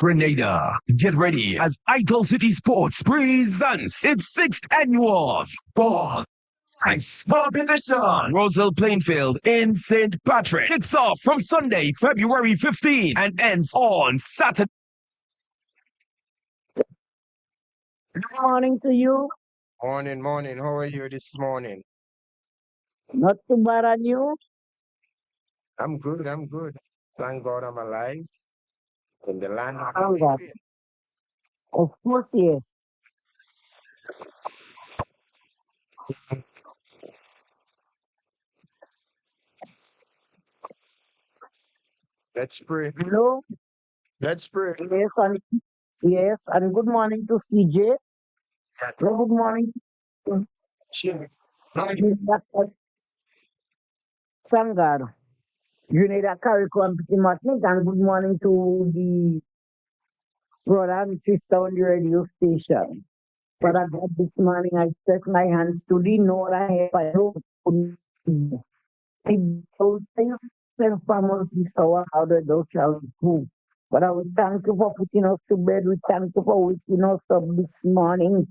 Grenada. Get ready as Idol City Sports presents its 6th annual Sport Nice competition. Roselle Plainfield in St. Patrick kicks off from Sunday, February 15 and ends on Saturday. Good morning to you. Morning, morning. How are you this morning? Not too bad on you. I'm good, I'm good. Thank God I'm alive in the land of the Thank God. living. Of course, yes. Let's pray. Hello. Let's pray. Yes, and good morning to CJ. Hello, good morning. to- Thank God. You need a curriculum pretty much. And good morning to the brother and sister on the radio station. But I got this morning, I stretch my hands to the Lord. I have I hope. I told myself from this hour how the dog shall go. But I will thank you for putting us to bed. We thank you for waking us up this morning.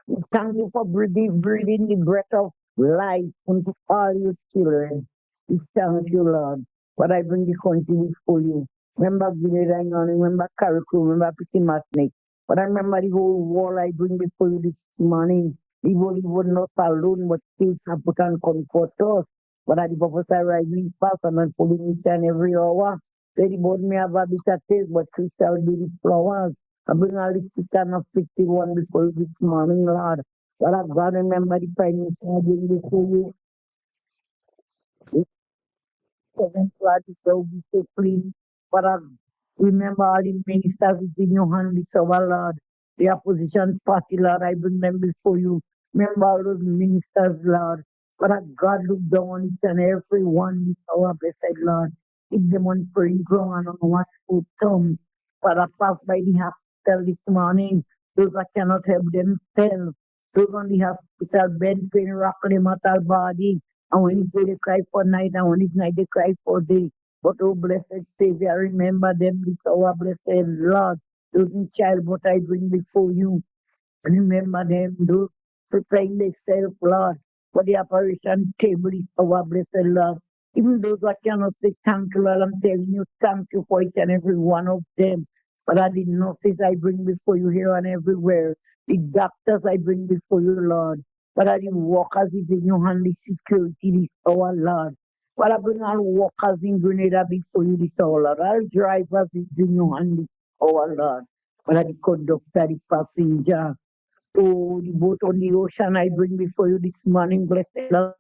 We thank you for breathing the breath of life into all your children. We thank you, Lord. But I bring the country before you. Remember Grenada, remember Carriacou, remember Pretty Snake. But I remember the whole world I bring before you this morning. The world was not alone, but still support and comfort us. But at the purpose I rising fast and unfolding each and every hour. Very board me have a bitter taste, but crystal be the flowers. I bring all the chicken of 51 before you this morning, Lord. But I've got to remember the Prime Minister I bring before you. The seventh Lord is so be so clean. But I remember all the ministers within your hand, this our Lord. The opposition party, Lord, I bring them before you. Remember all those ministers, Lord. But God look down on each and every one, this our blessed Lord. Keep them on praying ground and on what food come. But I pass by the hospital this morning. Those that cannot help themselves. Those on the hospital bed pain rock them at our body. And when it's day they cry for night, and when it's night they cry for day. But oh blessed Savior, remember them, this our blessed Lord. Those in child, what I bring before you. Remember them, those preparing themselves, Lord, for the operation table is our blessed Lord. Even those that cannot say thank you, Lord, I'm telling you, thank you for each and every one of them. But I the nurses I bring before you here and everywhere. The doctors I bring before you, Lord. But I the workers is in your hand, the security is our Lord. But I bring all workers in Grenada before you, this our Lord. All drivers is in your hand, this our Lord. But I the conductor, the passenger. Oh, the boat on the ocean I bring before you this morning, blessed Lord.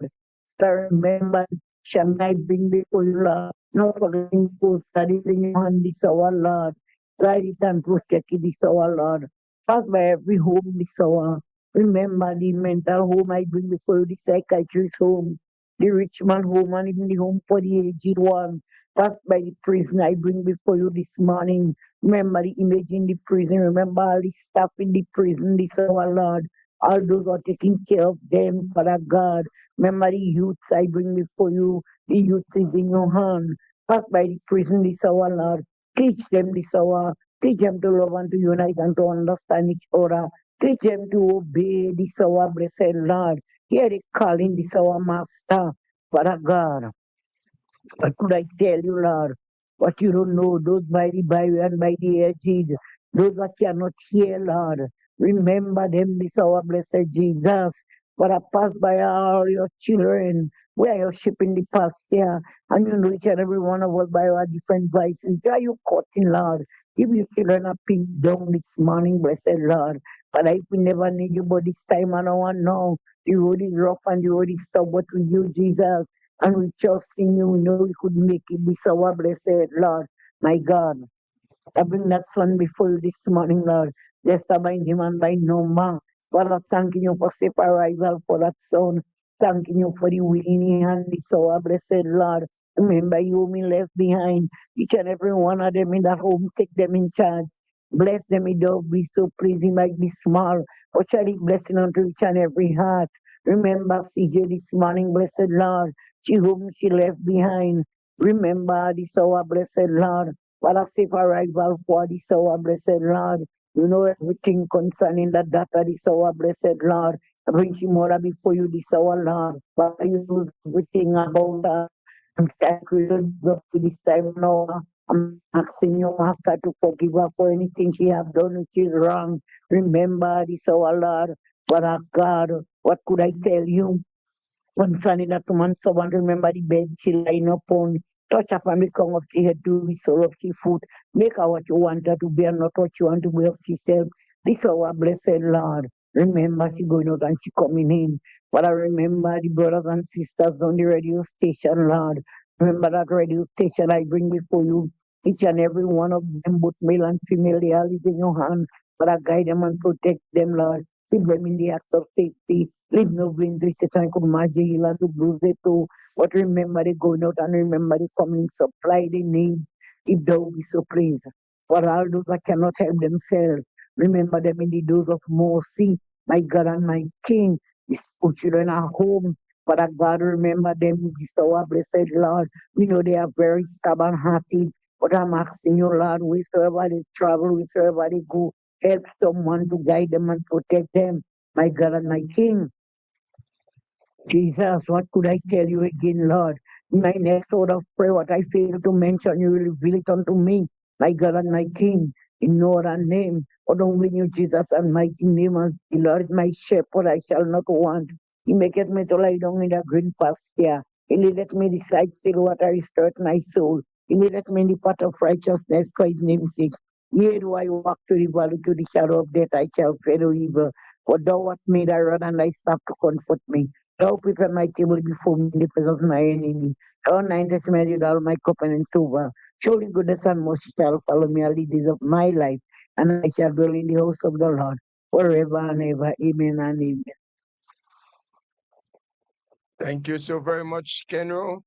I remember the ocean I bring before you, Lord. No forgetting post study bring on this our Lord. Guide it and protect it this our Lord. Pass by every home this hour. Remember the mental home I bring before you, the psychiatrist home, the rich man home, and even the home for the aged one. Pass by the prison I bring before you this morning. Remember the image in the prison. Remember all the staff in the prison, this our Lord. All those who are taking care of them, Father God. Remember the youths I bring before you. The youth is in your hand. Pass by the prison, this our Lord. Teach them this hour. Teach them to love and to unite and to understand each other. Teach them to obey this our blessed Lord. Hear the calling this our Master, Father God. What could I tell you, Lord? What you don't know, those by the byway and by the edges, those that cannot hear, Lord. Remember them this our blessed Jesus. But I pass by all your children. Where you're shipping the pasture, and you know each and every one of us by our different vices. Are you cutting, Lord? Give your children a pink down this morning, blessed Lord. But I will never need you, but this time I don't want to know. The road is rough and the road is tough, but with you, Jesus. And we trust in you, we know we could make it this our blessed Lord, my God. I bring that son before you this morning, Lord. Jester bind him and bind no man. Father, thanking you for safe arrival for that son. Thanking you for the winning hand, this our blessed Lord. Remember you me left behind. Each and every one of them in that home, take them in charge. Bless them, it don't be so pleasing, might be small. But shall it blessing unto each and every heart. Remember CJ this morning, blessed Lord. She whom she left behind. Remember this our blessed Lord. What a safe arrival for this our blessed Lord. You know everything concerning that daughter, this our blessed Lord. I bring she mother before you, this our Lord. But you know everything about her. I'm thankful to this time now. I'm asking you, Master, to forgive her for anything she have done which is wrong. Remember this our Lord. But our God, what could I tell you? Concerning that woman, someone remember the bed she lying upon. Touch upon the crown of her head to the sole of her foot. Make her what you want her to be and not what you want to be of herself. This our blessed Lord. Remember she going out and she coming in. But I remember the brothers and sisters on the radio station, Lord. Remember that radio station I bring before you. Each and every one of them, both male and female, they are in your hand. But I guide them and protect them, Lord. Keep them in the act of safety. Leave no wind, Satan could imagine heal to bruise it too. But remember they going out and remember they coming supply the need if thou be so pleased. For all those that cannot help themselves, remember them in the doors of mercy, my God and my King. The school children are home. Father God, remember them, this our blessed Lord. We know they are very stubborn hearted, but I'm asking you, Lord, wheresoever they travel, wheresoever they go, help someone to guide them and protect them, my God and my King. Jesus, what could I tell you again, Lord? In my next word of prayer, what I fail to mention, you will reveal it unto me, my God and my King, in no other name, but only you, Jesus, and mighty name of the Lord, my shepherd, I shall not want. He maketh me to lie down in the green pasture. He leadeth me beside still water, restore my soul. He leadeth me in the path of righteousness for his name's sake. Yea, do I walk to the valley to the shadow of death, I shall fear no evil. For thou hast made thy rod and thy staff to comfort me. Thou prepare my table before me in the presence of my enemy. Thou anointest me with all my cup and over. Surely goodness and mercy shall follow me all the days of my life, and I shall dwell in the house of the Lord forever and ever. Amen and amen. Thank you so very much, Kenro,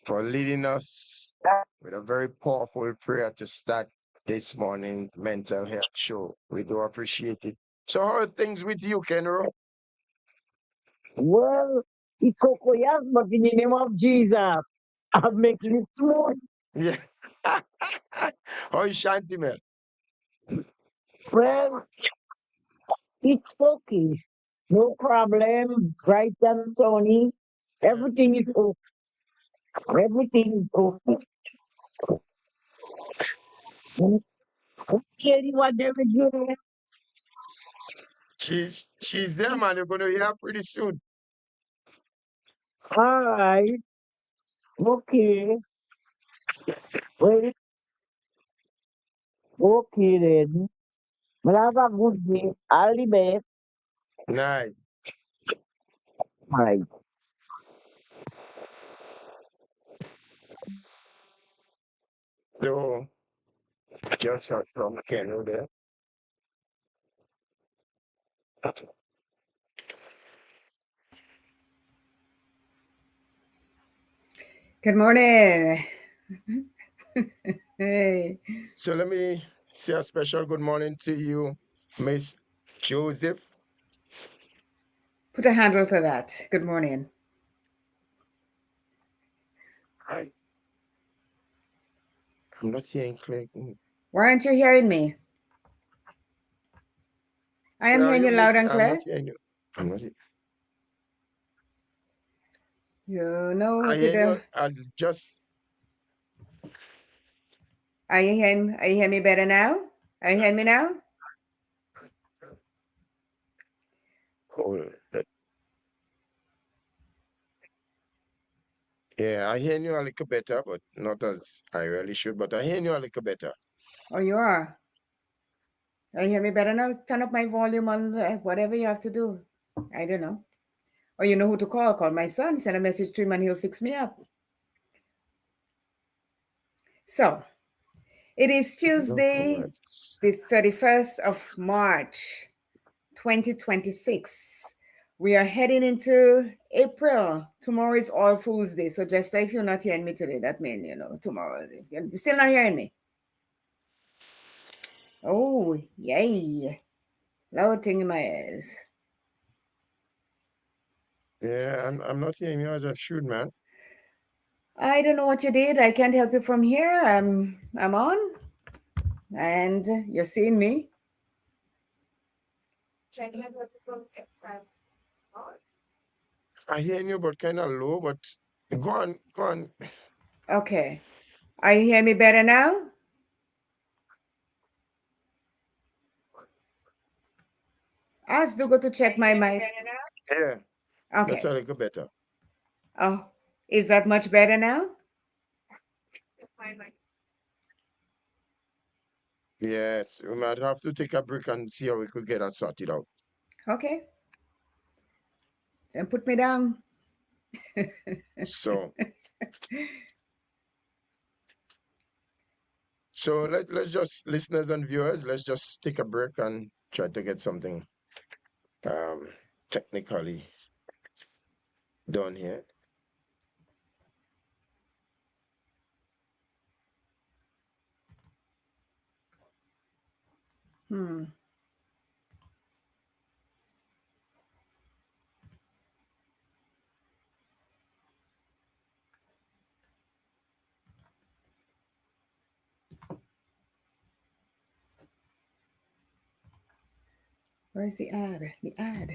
for leading us with a very powerful prayer to start this morning mental health show. We do appreciate it. So how are things with you, Kenro? Well, it's cocoyas, but in the name of Jesus, I'll make it smooth. Yeah. How is Shanti, man? Well, it's okay. No problem. Bright and sunny. Everything is okay. Everything is okay. Okay, what they will do. She's there, man. You're gonna hear her pretty soon. All right. Okay. Well, okay then. Well, have a good day. All the best. Nice. Bye. So just heard from Kenro there. Good morning. Hey. So let me say a special good morning to you, Miss Joseph. Put a handle to that. Good morning. I'm not hearing clear. Why aren't you hearing me? I am Where are hearing you, you loud and I'm clear. not hearing you. I'm not. You know I what to hear do. you. I just. Are you hearing me better now? Are you hearing me now? Oh, yeah, I hear you a little better, but not as I really should. But I hear you a little better. Oh, you are. Are you hearing me better now? Turn up my volume on whatever you have to do. I don't know. Or you know who to call. Call my son. Send a message to him and he'll fix me up. So, it is Tuesday, the 31st of March, 2026. We are heading into April. Tomorrow is All Fools Day. So just if you're not hearing me today, that means, tomorrow. You're still not hearing me. Oh, yay. Loud thing in my ears. Yeah, I'm not hearing you as I should, man. I don't know what you did. I can't help you from here. I'm on, and you're seeing me. I hear you, but kind of low. But go on, go on. Okay. Are you hearing me better now? Ask Dougal to check my mic. Yeah, that's Okay. a little better. Oh, is that much better now? Yes, we might have to take a break and see how we could get that sorted out. Okay. Then put me down. So, let's just, listeners and viewers, let's just take a break and try to get something technically done here. Hmm. Where's the ad? The ad.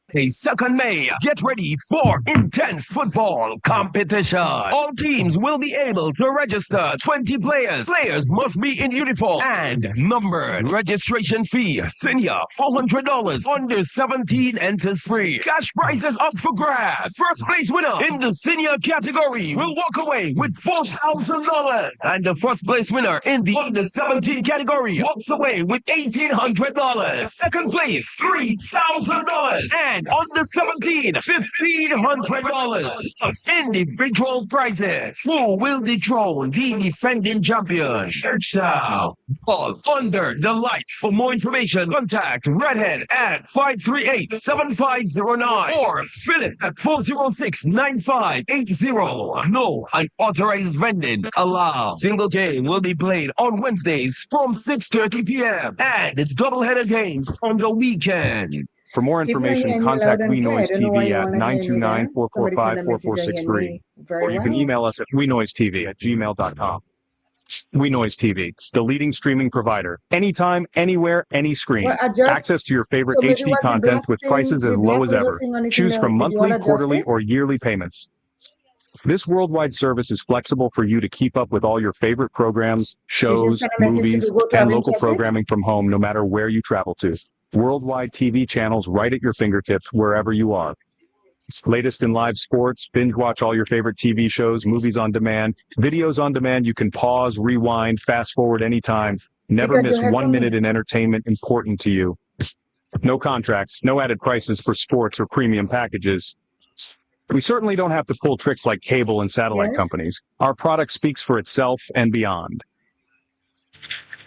Hey, 2nd May, get ready for intense football competition. All teams will be able to register 20 players. Players must be in uniform and numbered. Registration fee, senior, $400. Under 17 enters free. Cash prizes up for grabs. First place winner in the senior category will walk away with $4,000. And the first place winner in the under 17 category walks away with $1,800. Second place, $3,000. And under 17, $1,500 of individual prizes. Who will dethrone the defending champion? Jester. All under the lights. For more information, contact Redhead at 538-7509 or Philip at 406-9580. No unauthorized vending allowed. Single game will be played on Wednesdays from 6:30 p.m. and doubleheader games on the weekend. For more People are information, hearing me contact loud and clear. I WeNoise don't know why TV you at want to hear me there. Somebody send a message or hear 929-445-4463, me very or you can well. email us at WeNoiseTV@gmail.com. WeNoise TV, the leading streaming provider. Anytime, anywhere, any screen. Well, adjust. Access to your favorite So maybe HD what the content black with thing, prices the as black low as little ever. thing on it in Choose the, from did you all monthly, adjust quarterly, it? or yearly payments. This worldwide service is flexible for you to keep up with all your favorite programs, Did you shows, send a message to movies, Google to and have him local check it? programming from home no matter where you travel to. Worldwide TV channels right at your fingertips wherever you are. Latest in live sports, binge watch all your favorite TV shows, movies on demand, videos on demand. You can pause, rewind, fast forward anytime. Never Because you miss heard 1 from minute me. in entertainment important to you. No contracts, no added prices for sports or premium packages. We certainly don't have to pull tricks like cable and satellite Yes. companies. Our product speaks for itself and beyond.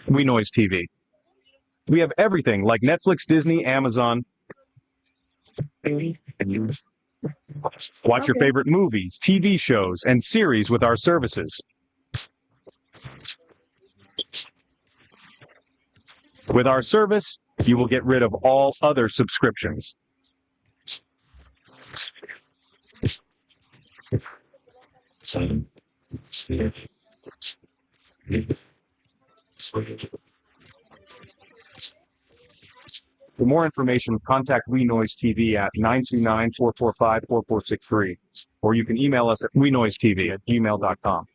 WeNoise TV. We have everything like Netflix, Disney, Amazon. Watch your Okay. favorite movies, TV shows, and series with our services. With our service, you will get rid of all other subscriptions. For more information, contact WeNoise TV at 929-445-4463, or you can email us at WeNoiseTV@gmail.com.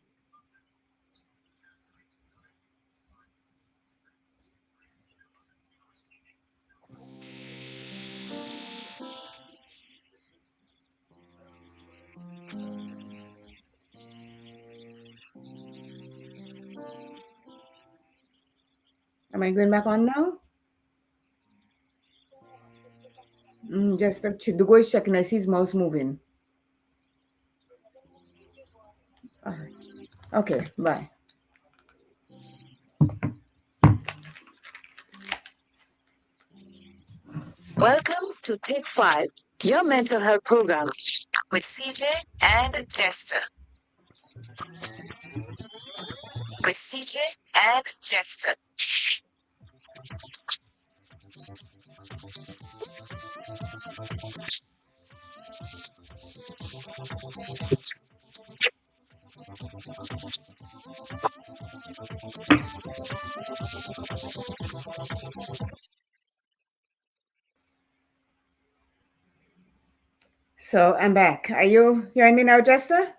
Am I going back on now? Just the go is checking. I see his mouse moving. All right. Okay, bye. Welcome to Take 5, your mental health program with CJ and Jester. With CJ and Jester. So I'm back. Are you hearing me now, Jester?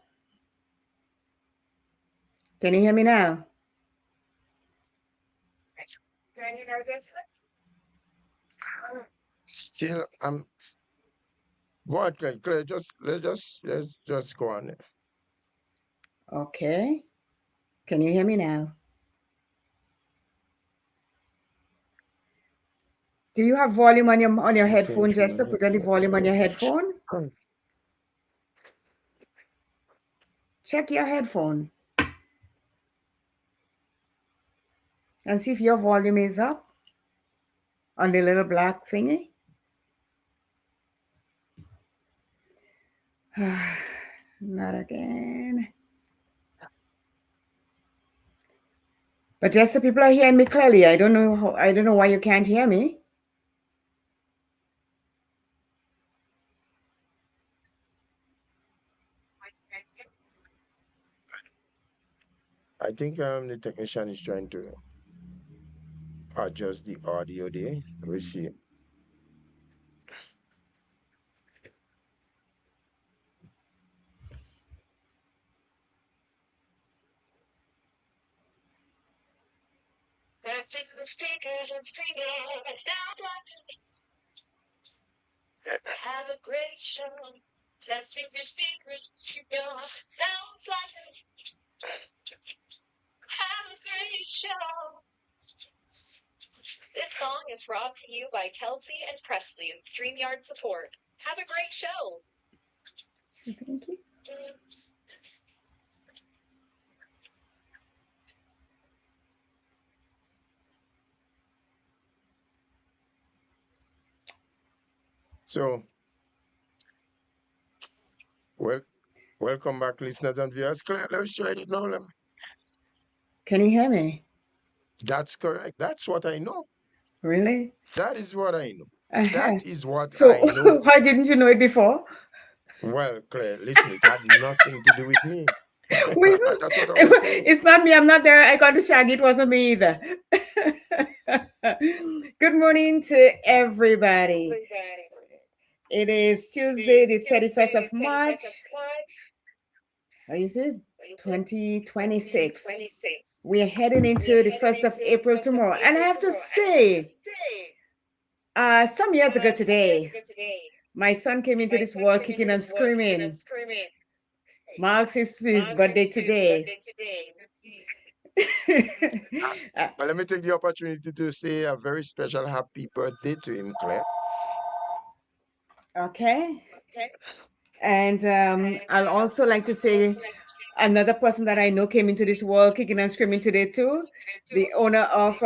Can you hear me now? Still, what, Claire, let's just go on. Okay. Can you hear me now? Do you have volume on your headphone, Jester? Put any volume on your headphone. Check your headphone and see if your volume is up on the little black thingy. Not again. But Jester, people are hearing me clearly. I don't know why you can't hear me. I think the technician is trying to adjust the audio there. We'll see. Testing the speakers and streaming. It sounds like have a great show. Testing your speakers and streaming. Sounds like have a great show. This song is brought to you by Kelsey and Presley and StreamYard support. Have a great show. Thank you. So, welcome back, listeners and viewers. Claire, let's try it now. Can you hear me? That's correct. That's what I know. Really? That is what I know. Uh-huh. That is what So I know. why didn't you know it before? Well, Claire, listen, it had nothing to do with me. That's what I was saying. It's not me. I'm not there. I got to Shaggy. It wasn't me either. Good morning to everybody. It is Tuesday, the 31st of March. How is it? 2026. We're heading into the 1st of April tomorrow. And I have to say, some years ago today, my son came into this world kicking and screaming. Marks his birthday today. Well, let me take the opportunity to say a very special happy birthday to him, Claire. Okay. And I'll also like to say another person that I know came into this world kicking and screaming today too. The owner of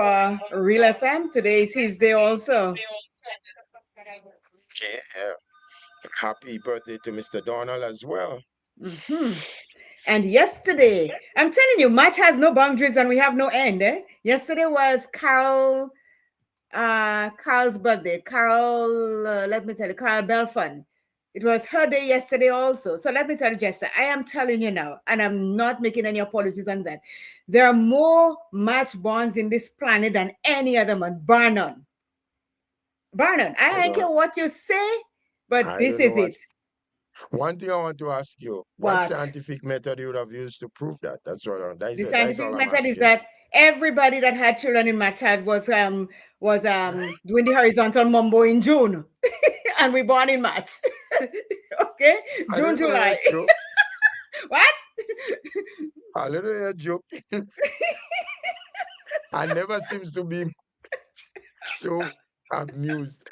Real FM. Today is his day also. Okay. Happy birthday to Mr. Donald as well. Mm-hmm. And yesterday, I'm telling you, March has no boundaries and we have no end. Yesterday was Carol's birthday. Let me tell you, Carol Belfon. It was her day yesterday also. So let me tell you, Jester, I am telling you now, and I'm not making any apologies on that. There are more March borns in this planet than any other month, bar none. Bar none. I don't care what you say, but this is it. One thing I want to ask you, what scientific method you would have used to prove that? That's what I'm The scientific method is that everybody that had children in March was doing the horizontal mumbo in June. And we born in March. Okay? June, July. What? A little joking. I never seems to be so amused.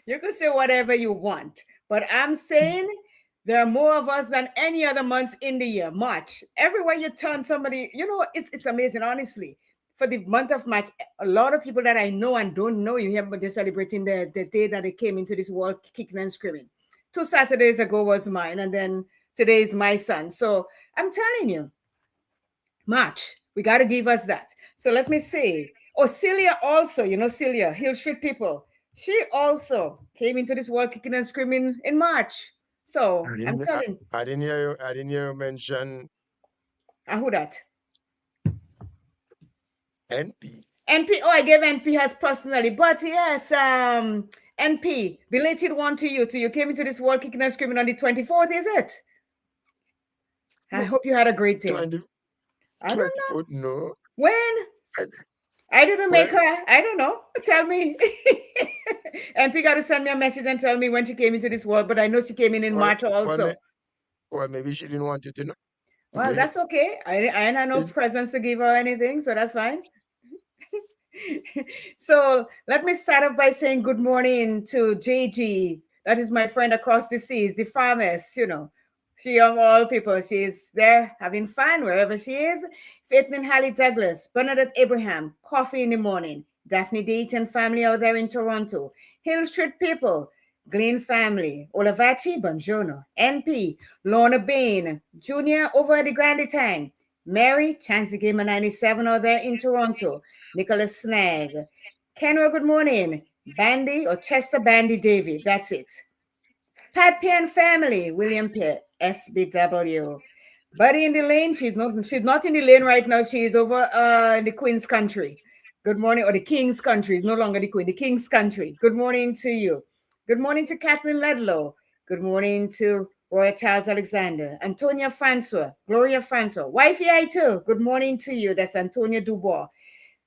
You can say whatever you want, but I'm saying there are more of us than any other months in the year. March, everywhere you turn, somebody, it's amazing, honestly. For the month of March, a lot of people that I know and don't know you here, but they're celebrating the day that they came into this world kicking and screaming. 2 Saturdays ago was mine, and then today is my son. So I'm telling you, March, we got to give us that. So let me see. Oh, Celia also, Celia, Hill Street people. She also came into this world kicking and screaming in March. So I'm telling. I didn't hear you mention. Who that? NP. NP. Oh, I gave NP hers personally, but yes, NP, belated one to you. You came into this world kicking and screaming on the 24th, is it? I hope you had a great day. 20, I don't know. 24th, no. When? I- I didn't make Well- her. I don't know. Tell me. NP got to send me a message and tell me when she came into this world, but I know she came in Well, March also. Well, maybe she didn't want you to know. Well, that's okay. I had no It's- presents to give her or anything, so that's fine. So let me start off by saying good morning to JG. That is my friend across the seas, the farmers, you know. She of all people, she's there having fun wherever she is. Faithlin Hallie Douglas, Bernadette Abraham, coffee in the morning. Daphne Deaton family out there in Toronto. Hill Street people, Glenn family, Olavachi, Bonjourno, NP, Lorna Bain, Junior over at the Grande Tang, Mary, Chancey Gamer 97 out there in Toronto, Nicholas Snag, Kenra, good morning, Bandy or Chester Bandy David, that's it. Pat Penn family, William Pitt, SBW. Buddy in the lane, she's not in the lane right now, she's over in the Queen's country. Good morning, or the King's country, it's no longer the Queen, the King's country. Good morning to you. Good morning to Kathleen Ledlow. Good morning to Roy Charles Alexander, Antonia Francois, Gloria Francois, wifey I too. Good morning to you. That's Antonia Dubois.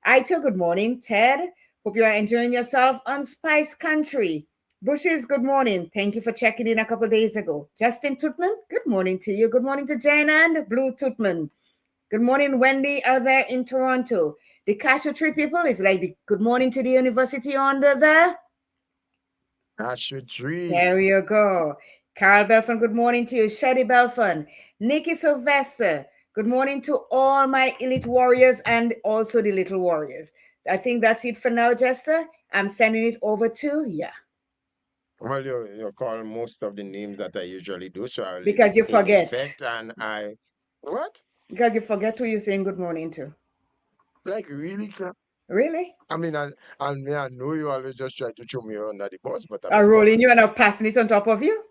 I too, good morning, Ted. Hope you are enjoying yourself on Spice Country. Bushes, good morning. Thank you for checking in a couple days ago. Justin Tutman, good morning to you. Good morning to Jen and Blue Tutman. Good morning, Wendy, out there in Toronto. The Cashew Tree people is like the good morning to the university under there. Cashew Tree. There you go. Carl Belfon, good morning to you. Shady Belfon. Nikki Sylvester, good morning to all my elite warriors and also the little warriors. I think that's it for now, Jester. I'm sending it over to you. Well, you call most of the names that I usually do, so I'll Because you in forget. effect, and what? Because you forget who you're saying good morning to. Like really, crap. Really? I mean, I know you always just try to throw me under the bus, but I'm rolling you and I'm passing it on top of you.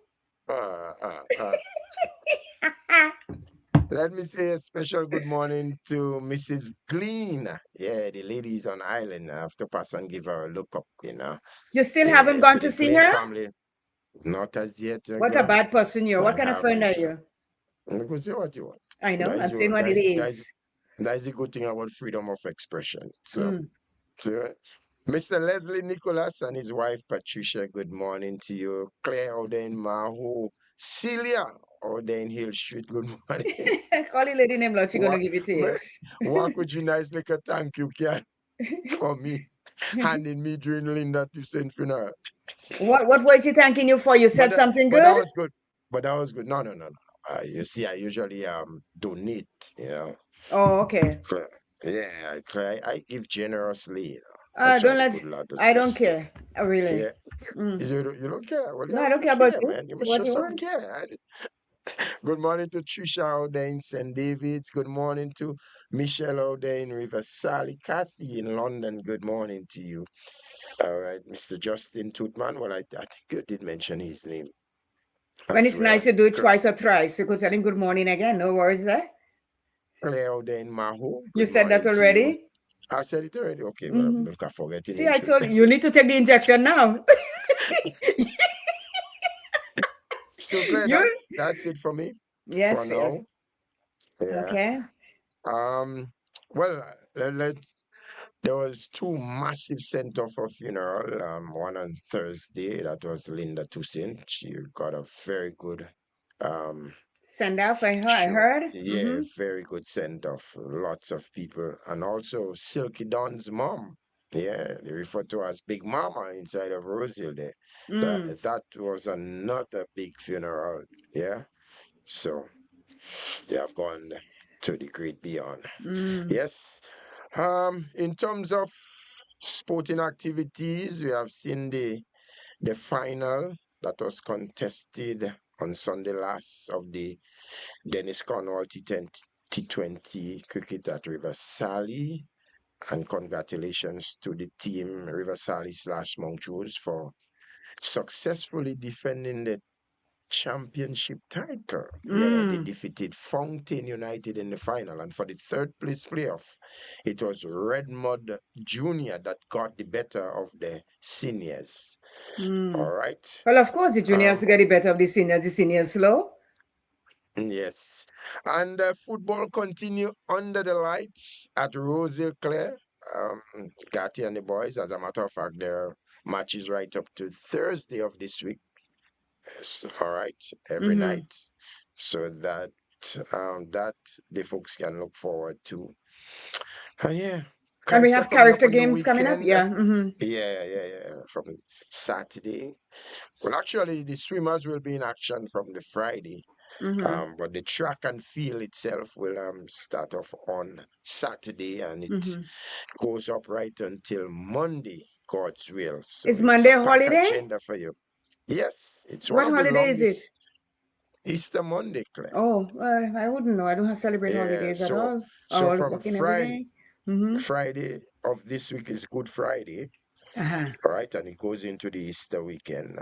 Let me say a special good morning to Mrs. Glean. Yeah, the ladies on island. I have to pass and give her a look up, you know. You still haven't gone to the see Glean her? family. Not as yet. What a girl. bad person you are. What I kind of friend are haven't, you? You can say what you want. I know. That I'm is saying what it is. that is the good thing about freedom of expression. So, Mm. so Mr. Leslie Nicholas and his wife Patricia, good morning to you. Claire out there in Maho. Celia out there in Hill Street, good morning. Call the lady name, Lord. She's going to give it to you. What could you nice like a thank you can for me handing me during Linda Toussaint funeral? What was she thanking you for? You said something good? But that was good. But that was good. No. You see, I usually donate, you know. Oh, okay. So, yeah, I give generously. You know. I don't care. Really. Yeah. You don't care. Well, you No, I have don't to care about you. man. You Say must what show you some want. care. Good morning to Trisha out there in St. David's. Good morning to Michelle out there in Riverside. Kathy in London. Good morning to you. All right, Mr. Justin Tootman. Well, I think you did mention his name. When it's nice, you do it twice or thrice. You could tell him good morning again. No worries there. Claire out there in Maho. You said that already? I said it already. Okay, well, I'm not forgetting. See, I told you need to take the injection now. So Claire, that's it for me. Yes, for now. Yeah. Okay. Well, there was two massive send-off for funeral. One on Thursday. That was Linda Toussaint. She got a very good send off. I heard. Yeah, very good send off. Lots of people, and also Silky Don's mom. Yeah, they refer to her as Big Mama inside of Rosehill there. That was another big funeral. Yeah, so they have gone to the great beyond. Yes. In terms of sporting activities, we have seen the final that was contested on Sunday last of the Dennis Cornwall T20 cricket at River Sally. And congratulations to the team River Sally / Montrose for successfully defending the championship title. Yeah, they defeated Fountain United in the final. And for the third place playoff, it was Redmond Junior that got the better of the seniors. All right. Well, of course, the juniors to get the better of the seniors slow. Yes. And football continue under the lights at Roseville Clare. Gatti and the boys, as a matter of fact, their match is right up to Thursday of this week. So, all right, every night. So that that the folks can look forward to. Yeah. And we Carifta have coming up character on the games coming up. weekend. Yeah. Yeah. From Saturday. Well, actually, the swimmers will be in action from the Friday. But the track and field itself will start off on Saturday, and it goes up right until Monday, God's will. So Is it's Monday a a packed holiday? agenda for you. Yes, it's What one of the holiday is it? longest. Easter Monday, Claire. Oh, I wouldn't know. I don't have celebrate Yeah, holidays at so all. so Oh, from working every day. Friday of this week is Good Friday, all right, and it goes into the Easter weekend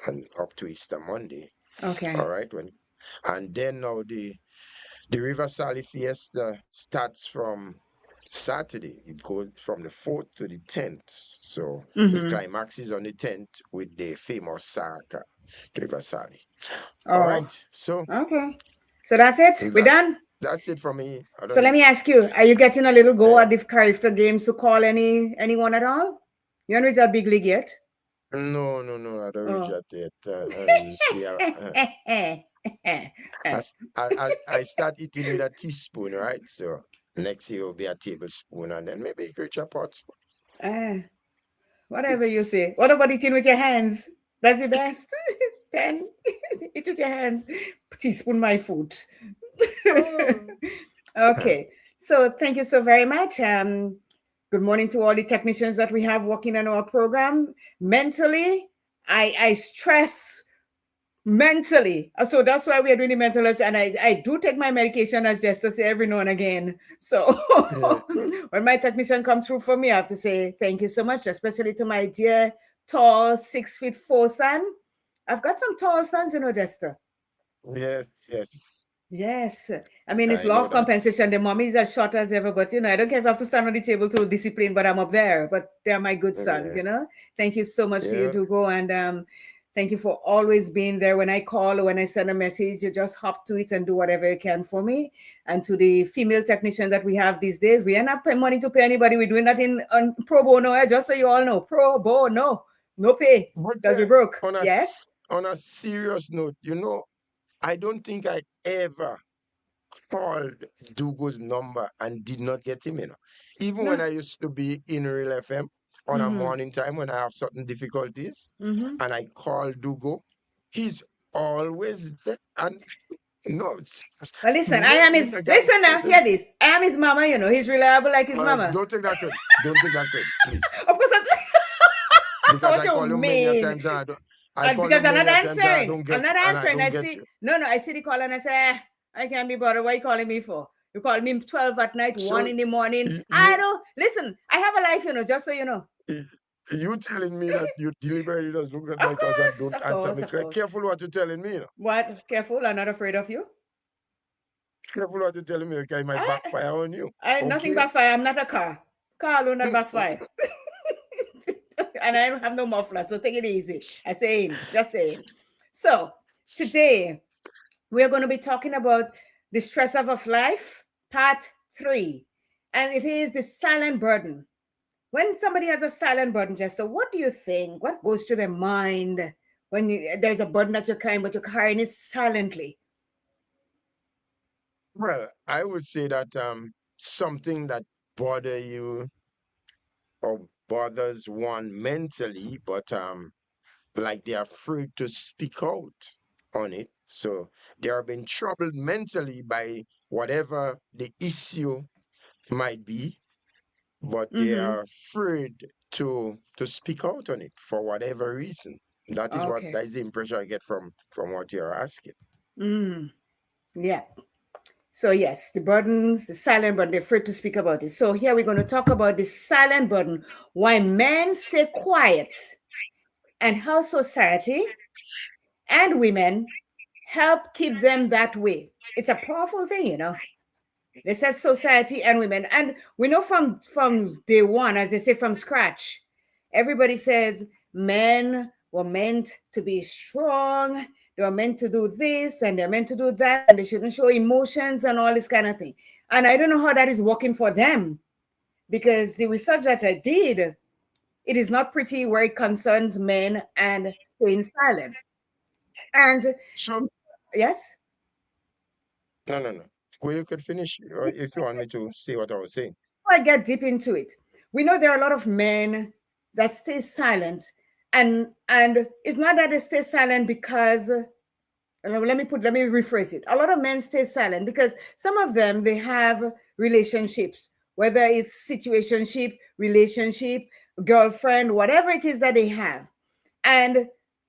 and up to Easter Monday, Okay. all right. And then now the River Sally Fiesta starts from Saturday. It goes from the 4th to the 10th. So it climaxes on the 10th with the famous Saraka River Sally. All right. So Okay. So that's it. We're done. That's it for me. So let me ask you: are you getting a little go at the character games to call anyone at all? You haven't reached that big league yet? No, I don't reach that yet. I start eating with a teaspoon, right? So next year will be a tablespoon, and then maybe you could reach a pot spoon. Whatever you say. What about eating with your hands? That's the best. 10. Eat with your hands. Teaspoon my food. Okay. So thank you so very much. Good morning to all the technicians that we have working on our program. Mentally, I stress mentally. So that's why we are doing the mental health. And I do take my medication, as Jester say, every now and again. So when my technician comes through for me, I have to say thank you so much, especially to my dear, tall, 6'4" son. I've got some tall sons, Jester. Yes. I mean, it's law of compensation. The mommy is as short as ever, but I don't care if I have to stand on the table to discipline, but I'm up there. But they're my good sons, Thank you so much to you, Dugo, and thank you for always being there when I call or when I send a message. You just hop to it and do whatever you can for me. And to the female technician that we have these days, we are not paying money to pay anybody. We're doing that on pro bono, just so you all know. Pro bono, no pay, because we broke. Yes? On a serious note, I don't think I ever called Dugo's number and did not get him, Even when I used to be in Real FM on a morning time when I have certain difficulties and I call Dugo, he's always there. And well, listen, I am his. Listen now, hear this. I am his mama. He's reliable like his mama. Don't take that credit. Don't take that credit, please. Of course, because I call you many times and I don't. Because I'm not answering. I'm not answering. I see the call and I say, I can't be bothered. What are you calling me for? You call me 12 at night, 1 in the morning. I don't. Listen, I have a life, just so you know. You telling me that you deliberately just look at my calls and don't answer me. Careful what you're telling me. What? Careful? I'm not afraid of you. Careful what you're telling me. Okay, might backfire on you. Nothing backfire. I'm not a car. Car will not backfire. And I don't have no muffler, so take it easy. Just saying. So today we are going to be talking about the stress of life, part 3, and it is the silent burden. When somebody has a silent burden, Jester, what do you think? What goes through their mind when there's a burden that you're carrying, but you're carrying it silently? Well, I would say that something that bothers you or bothers one mentally, but like they're afraid to speak out on it. So they are being troubled mentally by whatever the issue might be, but they are afraid to speak out on it for whatever reason. That is the impression I get from what you're asking. Yeah. So yes, the burdens, the silent burden, they're afraid to speak about it. So here we're going to talk about the silent burden, why men stay quiet, and how society and women help keep them that way. It's a powerful thing, you know. They said society and women. And we know from day one, as they say, from scratch, everybody says men were meant to be strong, they were meant to do this and they're meant to do that, and they shouldn't show emotions and all this kind of thing. And I don't know how that is working for them, because the research that I did, it is not pretty where it concerns men and staying silent. And So, yes, no. Well, you could finish, or if you want me to say what I was saying. before I get deep into it, we know there are a lot of men that stay silent, and it's not that they stay silent because let me rephrase it. A lot of men stay silent because some of them, they have relationships, whether it's situationship, relationship, girlfriend, whatever it is that they have, and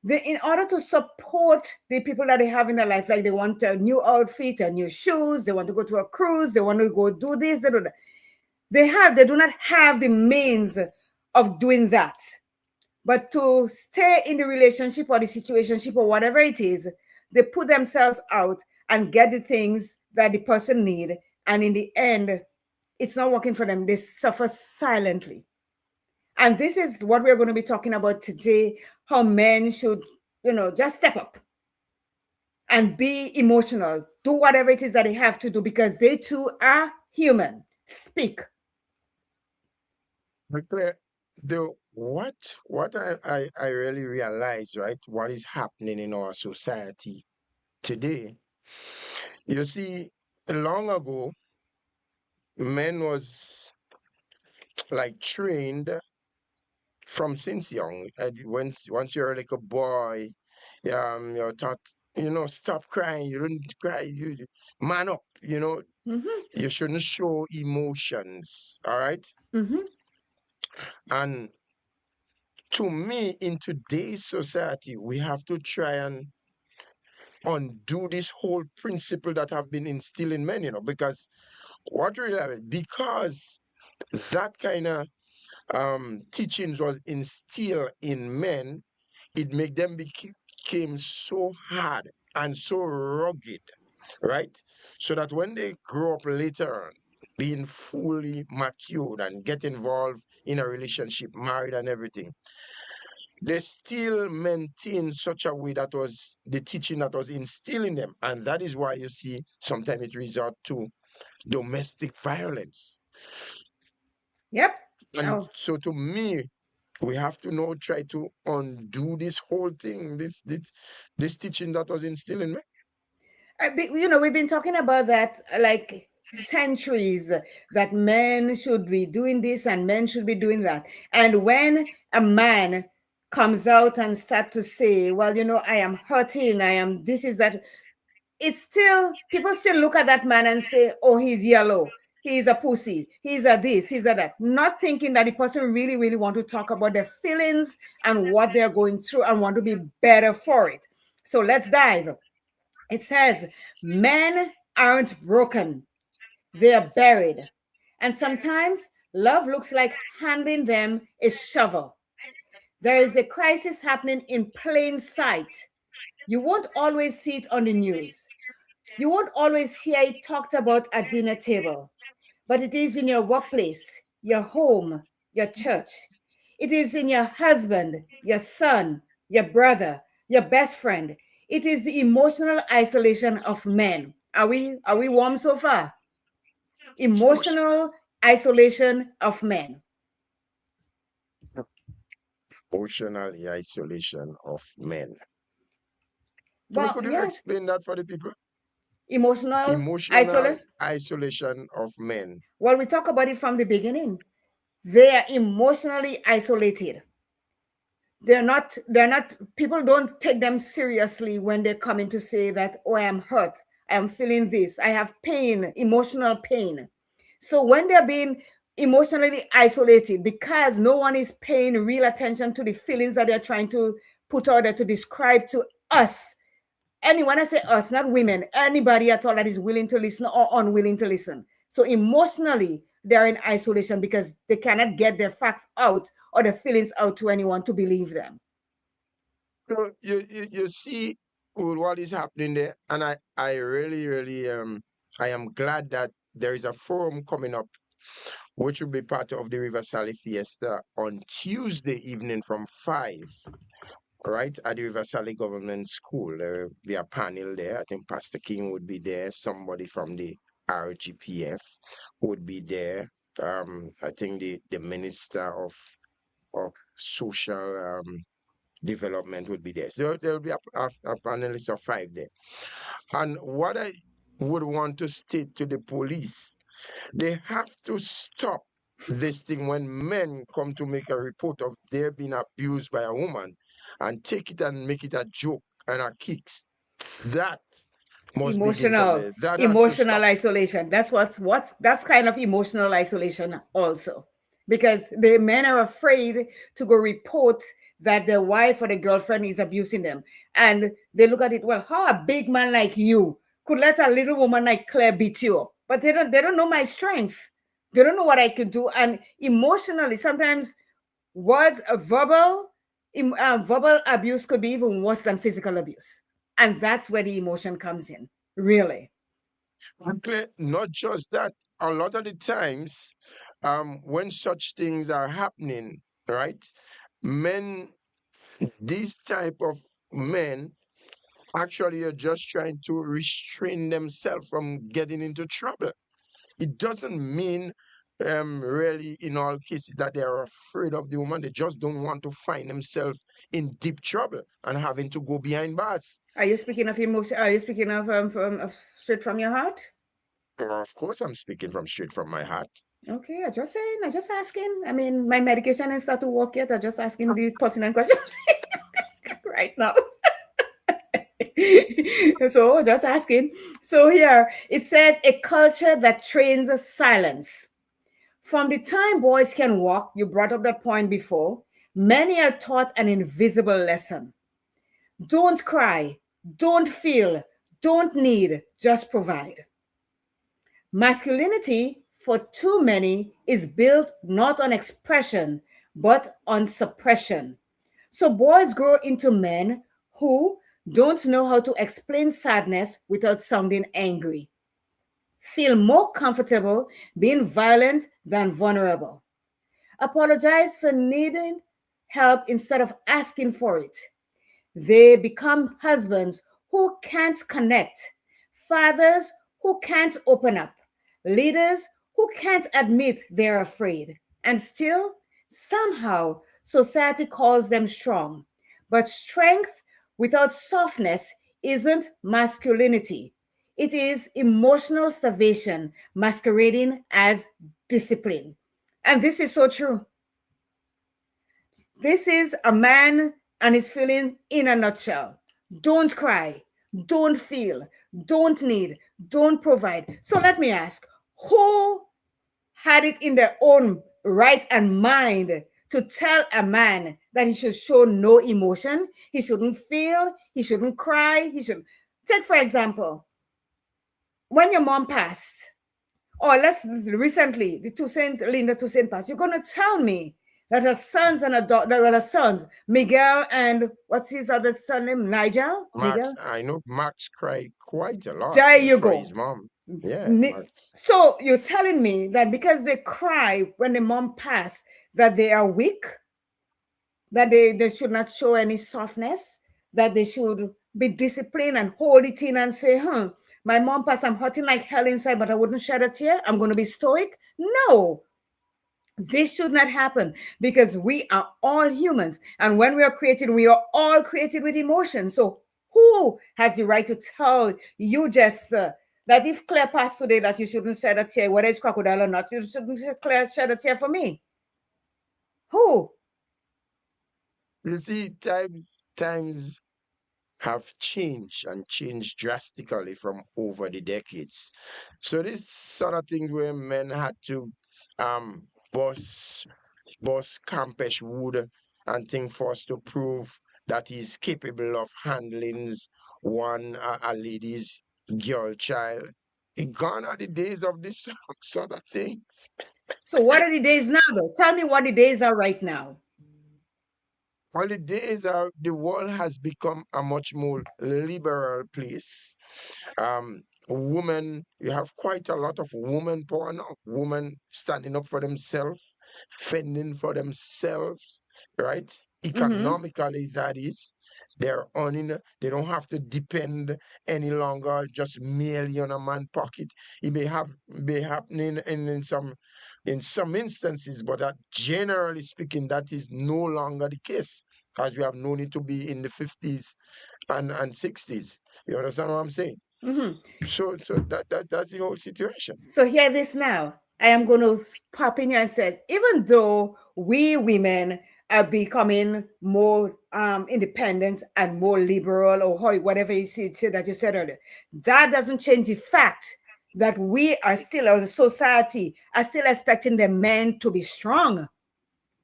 in order to support the people that they have in their life, like they want a new outfit, a new shoes, they want to go to a cruise, they want to go do this, they do that. They do not have the means of doing that. But to stay in the relationship or the situationship or whatever it is, they put themselves out and get the things that the person need. And in the end, it's not working for them. They suffer silently. And this is what we're going to be talking about today, how men should, just step up and be emotional, do whatever it is that they have to do, because they too are human. Speak. But Claire, what I really realize, right, what is happening in our society today. You see, long ago, men was like trained from since young. And once you're like a boy, you're taught, stop crying. You don't cry. Man up. Mm-hmm. You shouldn't show emotions. All right. Mm-hmm. And to me, in today's society, we have to try and undo this whole principle that have been instilled in men. Because what really happened, because that kind of teachings was instilled in men, it make them became so hard and so rugged, right? So that when they grow up later on, being fully matured and get involved in a relationship, married and everything, they still maintain such a way that was the teaching that was instilled in them. And that is why you see sometimes it resort to domestic violence. Yep. And Oh, so to me, we have to now try to undo this whole thing, this teaching that was instilled in me. we've been talking about that like centuries, that men should be doing this and men should be doing that. And when a man comes out and start to say, well, I am hurting, I am this is that, it's still, people still look at that man and say, oh, he's yellow, he's a pussy, he's a this, he's a that, not thinking that the person really, really want to talk about their feelings and what they're going through and want to be better for it. So let's dive. It says, men aren't broken, they're buried. And sometimes love looks like handing them a shovel. There is a crisis happening in plain sight. You won't always see it on the news. You won't always hear it talked about at dinner table, but it is in your workplace, your home, your church. It is in your husband, your son, your brother, your best friend. It is the emotional isolation of men. Are we warm so far? Of course, Emotional isolation of men. emotional isolation of men. Well, Could you yeah, explain that for the people? emotional Emotional isolation. isolation of men. Well, we talk about it from the beginning. They are emotionally isolated. They're not People don't take them seriously when they come in to say that, oh, I am hurt, I am feeling this, I have pain, emotional pain. So when they're being emotionally isolated because no one is paying real attention to the feelings that they're trying to put out there to describe to us, anyone, I say us, not women, anybody at all that is willing to listen or unwilling to listen. So emotionally, they're in isolation because they cannot get their facts out or their feelings out to anyone to believe them. So you see, cool what is happening there, and I really, really I am glad that there is a forum coming up which will be part of the River Sally Fiesta on Tuesday evening from 5, right, at the River Sally Government School. There will be a panel there. I think Pastor King would be there. Somebody from the RGPF would be there. I think the Minister of Social Development would be there. So there will be a panelist of 5 there. And what I would want to state to the police, they have to stop this thing when men come to make a report of their being abused by a woman and take it and make it a joke and a kicks. That must begin from Emotional, there. That has to emotional stop. isolation. That's kind of emotional isolation also, because the men are afraid to go report that their wife or the girlfriend is abusing them, and they look at it, well, how a big man like you could let a little woman like Claire beat you up? But they don't know my strength. They don't know what I can do. And emotionally, sometimes words, verbal abuse could be even worse than physical abuse, and that's where the emotion comes in, really. And not just that, a lot of the times, when such things are happening, right, men, these type of men actually are just trying to restrain themselves from getting into trouble. It doesn't mean really in all cases that they are afraid of the woman. They just don't want to find themselves in deep trouble and having to go behind bars. Are you speaking of emotion? Are you speaking of straight from your heart? Of course, I'm speaking from straight from my heart. Okay, I just saying, I just asking. I mean, my medication has started to work yet. I just asking the pertinent questions right now. So just asking. So here it says a culture that trains silence. From the time boys can walk, you brought up that point before, many are taught an invisible lesson. Don't cry, don't feel, don't need, just provide. Masculinity, for too many, is built not on expression, but on suppression. So boys grow into men who don't know how to explain sadness without sounding angry, feel more comfortable being violent than vulnerable, apologize for needing help instead of asking for it. They become husbands who can't connect, fathers who can't open up, leaders who can't admit they're afraid. And still, somehow, society calls them strong. But strength without softness isn't masculinity, it is emotional starvation masquerading as discipline. And this is so true. This is a man and his feeling in a nutshell. Don't cry, don't feel, don't need, don't provide. So let me ask, who had it in their own right and mind to tell a man that he should show no emotion, he shouldn't feel, he shouldn't cry, he should take for example, when your mom passed, or let's recently, the Toussaint, Linda Toussaint passed, you're gonna tell me that her sons and her daughter, well, her sons, Miguel and what's his other son name, Nigel? Max, Miguel? I know Max cried quite a lot There you for his go. mom. Yeah, Max. So you're telling me that because they cry when the mom passed, that they are weak, that they should not show any softness, that they should be disciplined and hold it in and say, my mom passed, I'm hurting like hell inside, but I wouldn't shed a tear. I'm going to be stoic. No, this should not happen because we are all humans. And when we are all created with emotion. So who has the right to tell you, Jester, that if Claire passed today, that you shouldn't shed a tear, whether it's crocodile or not, you shouldn't shed a tear for me? Who? You see, times have changed and changed drastically from over the decades. So this sort of things where men had to um bust Campesh wood and thing for us to prove that he's capable of handling one a lady's girl child. It gone are the days of this sort of things. So what are the days now, though? Tell me what the days are right now. Well, the days are the world has become a much more liberal place. Women, you have quite a lot of women power now. Women standing up for themselves, fending for themselves, right? Economically, that is. They're earning, they don't have to depend any longer just merely on a man pocket. It may have be happening in some instances, but that generally speaking, that is no longer the case, as we have known it to be in the 50s and 60s. You understand what I'm saying? So that's the whole situation. So hear this now. I am going to pop in here and say, even though we women are becoming more independent and more liberal, or whatever you say that you said earlier, that doesn't change the fact that we are still, as a society, are still expecting the men to be strong.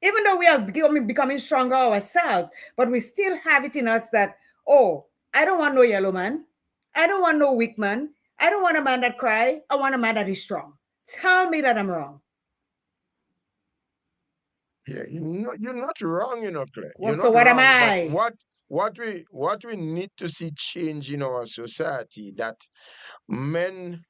Even though we are becoming stronger ourselves, but we still have it in us that, oh, I don't want no yellow man. I don't want no weak man. I don't want a man that cry. I want a man that is strong. Tell me that I'm wrong. Yeah, you're not wrong, Claire. You're Well, so not what am wrong. But I? what we need to see change in our society, that men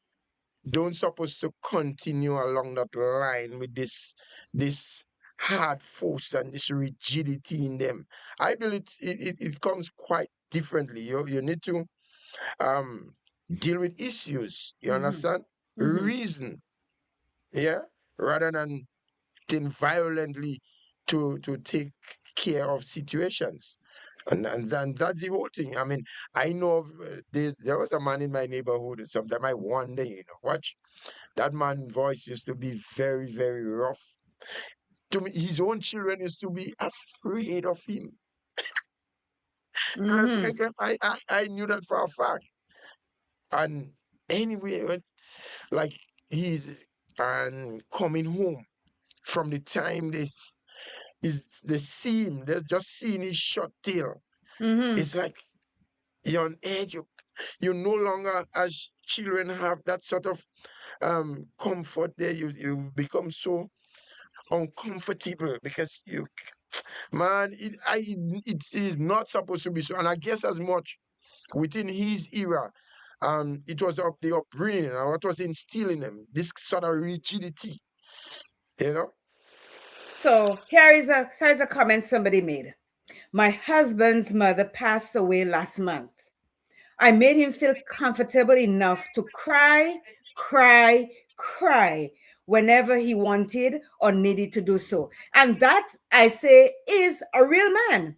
don't supposed to continue along that line with this hard force and this rigidity in them. I believe it comes quite differently. You need to um deal with issues. You understand? Reason, yeah, rather than think violently to take care of situations. And then that's the whole thing. I mean, I know there was a man in my neighborhood. Sometimes I wonder, watch that man's voice used to be very, very rough. To me, his own children used to be afraid of him. I knew that for a fact. And anyway, like he's and coming home from the time this is the scene, they're just seeing his short tail. It's like you're on edge. You no longer, as children, have that sort of comfort there. You become so uncomfortable because man, it is not supposed to be so. And I guess as much within his era, it was the upbringing and what was instilling him, this sort of rigidity, you know. So here's a comment somebody made. My husband's mother passed away last month. I made him feel comfortable enough to cry, cry, cry whenever he wanted or needed to do so. And that, I say, is a real man,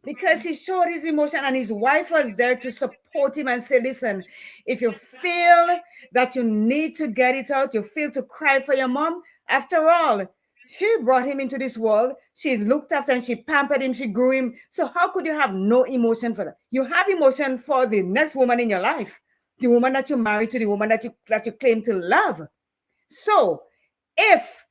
because he showed his emotion and his wife was there to support him and say, listen, if you feel that you need to get it out, you feel to cry for your mom, after all, she brought him into this world. She looked after him. She pampered him. She grew him. So how could you have no emotion for that? You have emotion for the next woman in your life, the woman that you married to, the woman that you claim to love. So if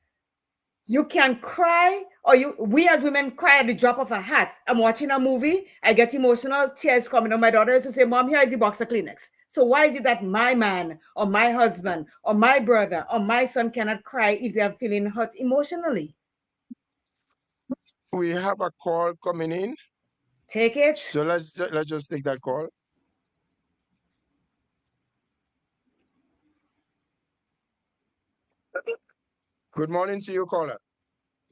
you can cry, or we as women cry at the drop of a hat. I'm watching a movie, I get emotional, tears coming on. My daughter used to say, Mom, here is the box of Kleenex. So why is it that my man or my husband or my brother or my son cannot cry if they are feeling hurt emotionally? We have a call coming in. Take it. So let's just take that call. Good morning to you, caller.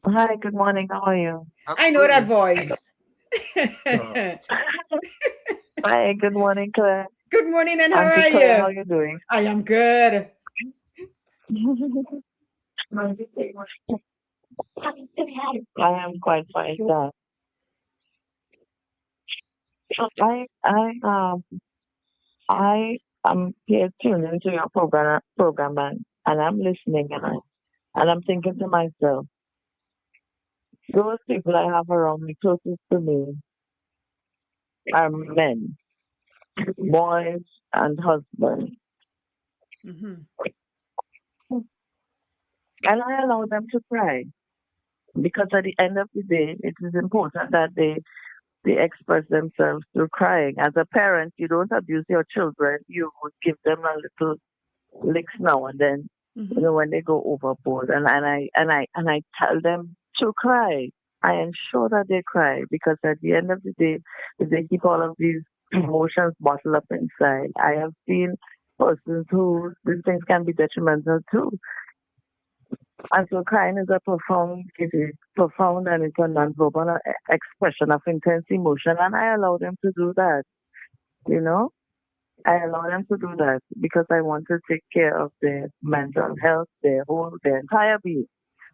Hi, good morning. How are you? I know that voice. Hi, good morning, Claire. Good morning, and how Auntie are Claire, you? how you doing? I am good. I am quite fine, sir. I am here tuning into your program, and I'm listening, and I'm thinking to myself, those people I have around me closest to me are men, boys, and husbands, and I allow them to cry because at the end of the day, it is important that they express themselves through crying. As a parent, you don't abuse your children. You would give them a little licks now and then, when they go overboard. And I tell them to cry. I ensure that they cry because at the end of the day, if they keep all of these emotions bottled up inside, I have seen persons who these things can be detrimental too. And so crying is a profound and it's a nonverbal expression of intense emotion, and I allow them to do that. You know, I allow them to do that because I want to take care of their mental health, their entire being,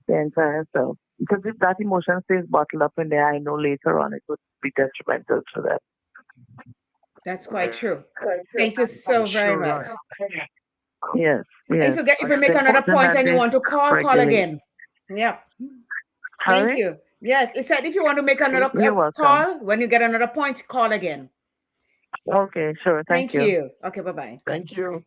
their entire self. Because if that emotion stays bottled up in there, I know later on it would be detrimental to them. That's quite true. Thank you so very Sure, much. right. Yes, yes. If you make It's another important point that and you they want to call regulate. again. Yep. Thank Sorry? you. Yes, it said if you want to make another You're welcome. call, when you get another point, call again. Okay, sure. Thank you. you. Okay, bye-bye. Thank you.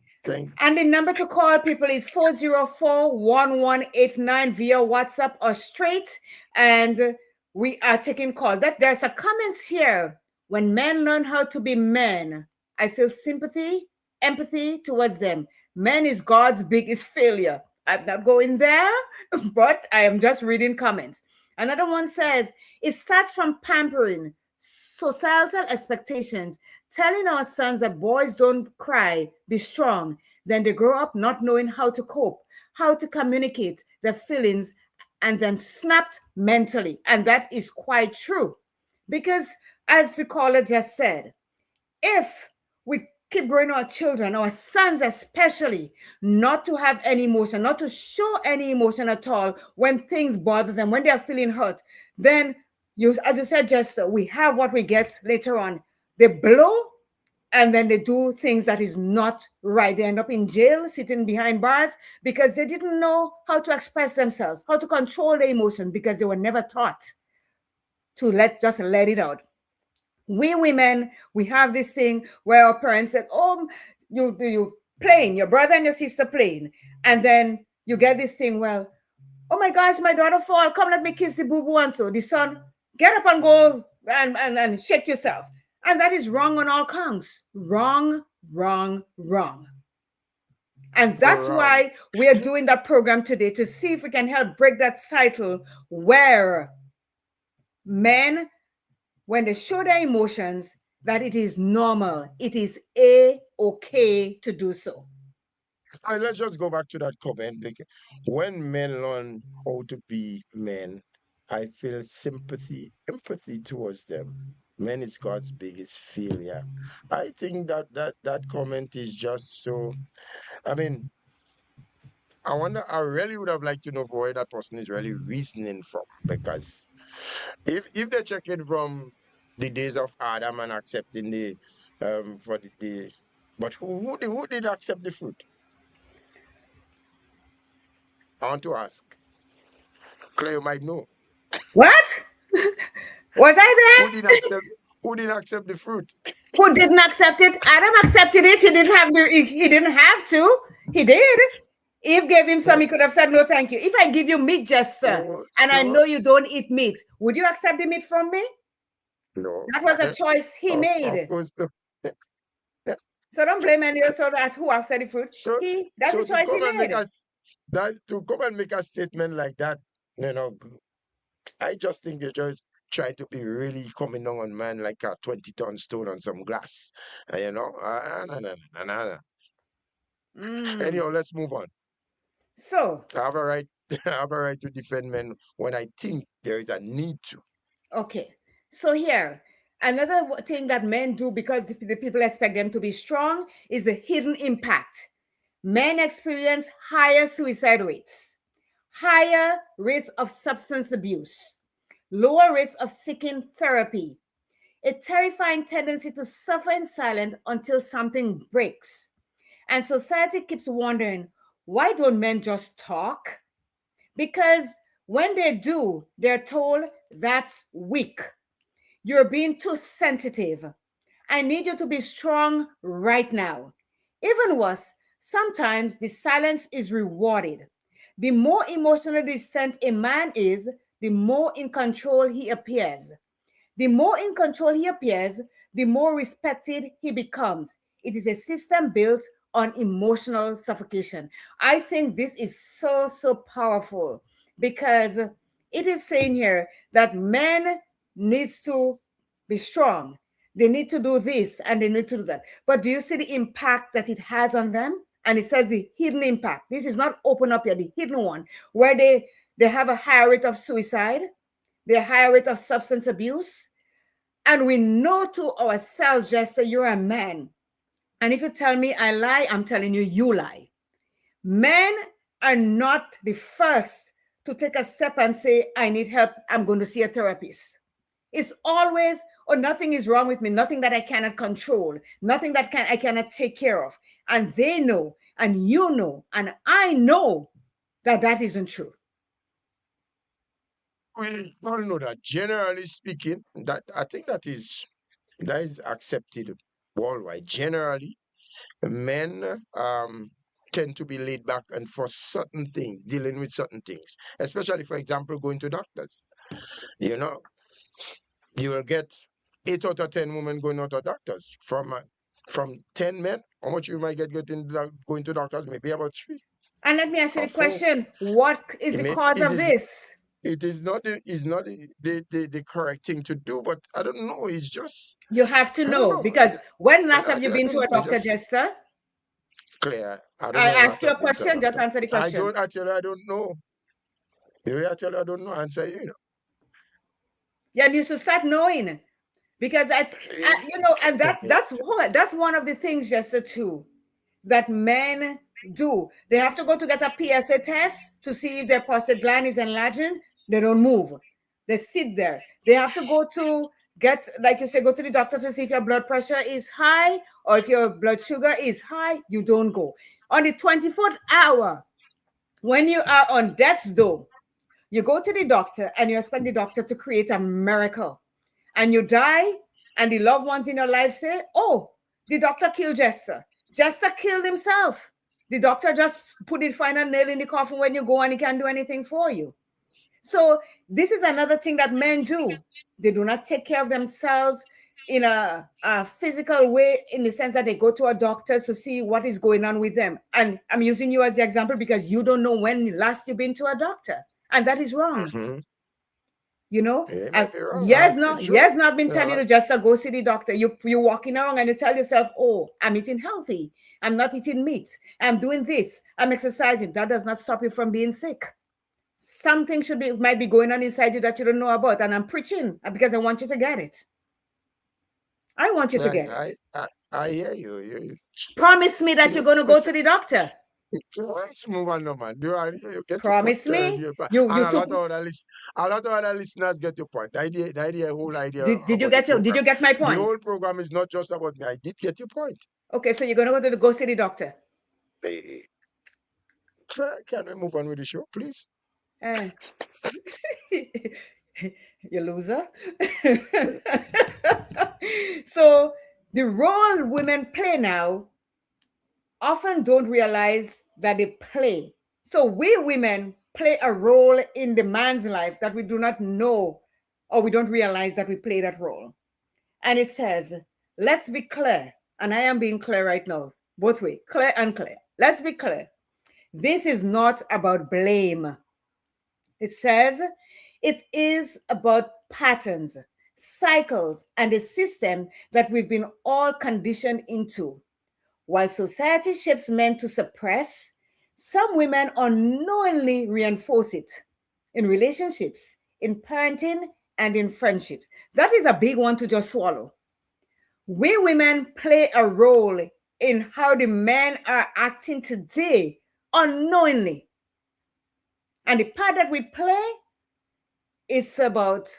And the number to call people is 404-1189 via WhatsApp or straight. And we are taking call. There's a comments here. When men learn how to be men, I feel sympathy, empathy towards them. Men is God's biggest failure. I'm not going there, but I am just reading comments. Another one says, it starts from pampering, societal expectations, telling our sons that boys don't cry, be strong. Then they grow up not knowing how to cope, how to communicate their feelings, and then snapped mentally. And that is quite true. Because, as the caller just said, if we keep growing our children, our sons especially, not to have any emotion, not to show any emotion at all when things bother them, when they're feeling hurt, then as you said, Jester, we have what we get later on. They blow and then they do things that is not right. They end up in jail, sitting behind bars because they didn't know how to express themselves, how to control their emotions because they were never taught to just let it out. We women, we have this thing where our parents said, oh, you playing, your brother and your sister playing. And then you get this thing, well, oh my gosh, my daughter fall, come let me kiss the boo-boo. And so the son, get up and go and shake yourself. And that is wrong on all counts. Wrong, wrong, wrong. And that's why we are doing that program today, to see if we can help break that cycle where men, when they show their emotions, that it is normal. It is okay to do so. Let's just go back to that comment. When men learn how to be men, I feel sympathy, empathy towards them. Men is God's biggest failure. I think that comment is just so. I mean, I really would have liked to know where that person is really reasoning from, because if they check it from the days of Adam and accepting the for the but who did accept the fruit? I want to ask. Claire, you might know. What? Was I there? Who didn't accept the fruit? Who didn't accept it? Adam accepted it. He didn't have to. He did. Eve gave him some, he could have said no thank you. If I give you meat, Jester, and I know you don't eat meat, would you accept the meat from me? No. That was a choice he made. Of course not. So don't blame any else as who accepted the fruit. That's a choice he made. To come and make a statement like that, I just think they just try to be really coming down on man like a 20-ton stone on some glass. No. Anyhow, let's move on. So I have a right to defend men when I think there is a need to. Okay. So here, another thing that men do because the people expect them to be strong is the hidden impact. Men experience higher suicide rates, higher rates of substance abuse, lower rates of seeking therapy, a terrifying tendency to suffer in silence until something breaks. And society keeps wondering, why don't men just talk? Because when they do, they're told that's weak. You're being too sensitive. I need you to be strong right now. Even worse, sometimes the silence is rewarded. The more emotionally distant a man is, the more in control he appears. The more in control he appears, the more respected he becomes. It is a system built on emotional suffocation. I think this is so powerful because it is saying here that men needs to be strong. They need to do this and they need to do that. But do you see the impact that it has on them? And it says the hidden impact. This is not open up yet, the hidden one, where they have a higher rate of suicide, their higher rate of substance abuse. And we know to ourselves, Jester, you're a man. And if you tell me I lie, I'm telling you, you lie. Men are not the first to take a step and say, I need help, I'm going to see a therapist. It's always, oh, nothing is wrong with me, nothing that I cannot control, nothing that I cannot take care of. And they know, and you know, and I know that that isn't true. We all know that, generally speaking, that I think that is accepted worldwide. Generally, men tend to be laid back and for certain things, dealing with certain things, especially, for example, going to doctors. You know, you will get 8 out of 10 women going out to doctors. From 10 men, how much you might get going to doctors? Maybe about 3. And let me ask you or the 4. question: what is the cause of this? It is not the correct thing to do, but I don't know. It's just You have to I don't know, know. because when last I have you don't been to a know. doctor, Jester? Clear. I don't I know. ask you a I've been to question, just doctor. answer the question. I don't know. I don't know. Answer you. Yeah, you should start knowing, because and that's one of the things, Jester, too, that men do. They have to go to get a PSA test to see if their prostate gland is enlarging. They don't move. They sit there. They have to go to get, like you say, go to the doctor to see if your blood pressure is high or if your blood sugar is high. You don't go. On the 24th hour, when you are on death's door, you go to the doctor and you expect the doctor to create a miracle. And you die, and the loved ones in your life say, oh, the doctor killed Jester. Jester killed himself. The doctor just put the final nail in the coffin when you go, and he can't do anything for you. So this is another thing that men do. They do not take care of themselves in a physical way, in the sense that they go to a doctor to see what is going on with them. And I'm using you as the example because you don't know when last you've been to a doctor. And that is wrong. Mm-hmm. You know, It might be wrong. yes, not been telling you just to go see the doctor. You're walking around and you tell yourself, oh, I'm eating healthy. I'm not eating meat. I'm doing this. I'm exercising. That does not stop you from being sick. Something might be going on inside you that you don't know about. And I'm preaching because I want you to get it. I want you to get it. I hear you. Promise me that you're going to go to the doctor. Let's move on, no man. You get Promise me. a lot of other listeners get your point. The whole idea. Did you get my point? The whole program is not just about me. I did get your point. Okay, so you're going to go see the doctor. Can we move on with the show, please? You loser. So the role women play now often don't realize that they play. So we women play a role in the man's life that we do not know, or we don't realize that we play that role. And it says, let's be clear. And I am being clear right now, both ways, clear and clear. Let's be clear. This is not about blame. It says it is about patterns, cycles, and a system that we've been all conditioned into. While society shapes men to suppress, some women unknowingly reinforce it in relationships, in parenting, and in friendships. That is a big one to just swallow. We women play a role in how the men are acting today unknowingly. And the part that we play is about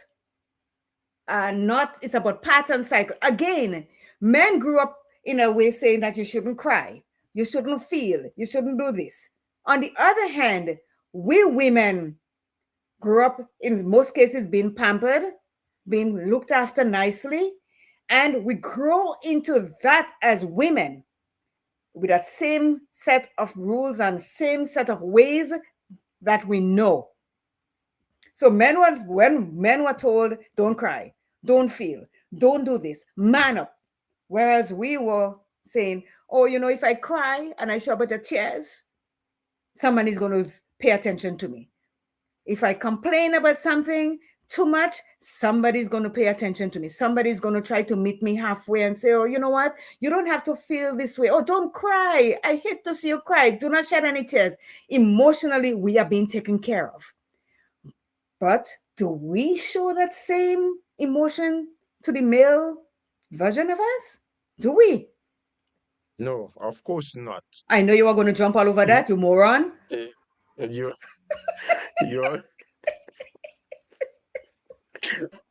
it's about pattern cycle. Again, men grew up in a way saying that you shouldn't cry, you shouldn't feel, you shouldn't do this. On the other hand, we women grew up in most cases being pampered, being looked after nicely, and we grow into that as women with that same set of rules and same set of ways that we know. So when men were told, don't cry, don't feel, don't do this, man up. Whereas we were saying, oh, if I cry and I show up at the tears, somebody's going to pay attention to me. If I complain about something too much, somebody's going to pay attention to me. Somebody's going to try to meet me halfway and say, oh, you know what? You don't have to feel this way. Oh, don't cry. I hate to see you cry. Do not shed any tears. Emotionally, we are being taken care of. But do we show that same emotion to the male version of us? Do we? No, of course not. I know you are going to jump all over that, you moron. You're, you're,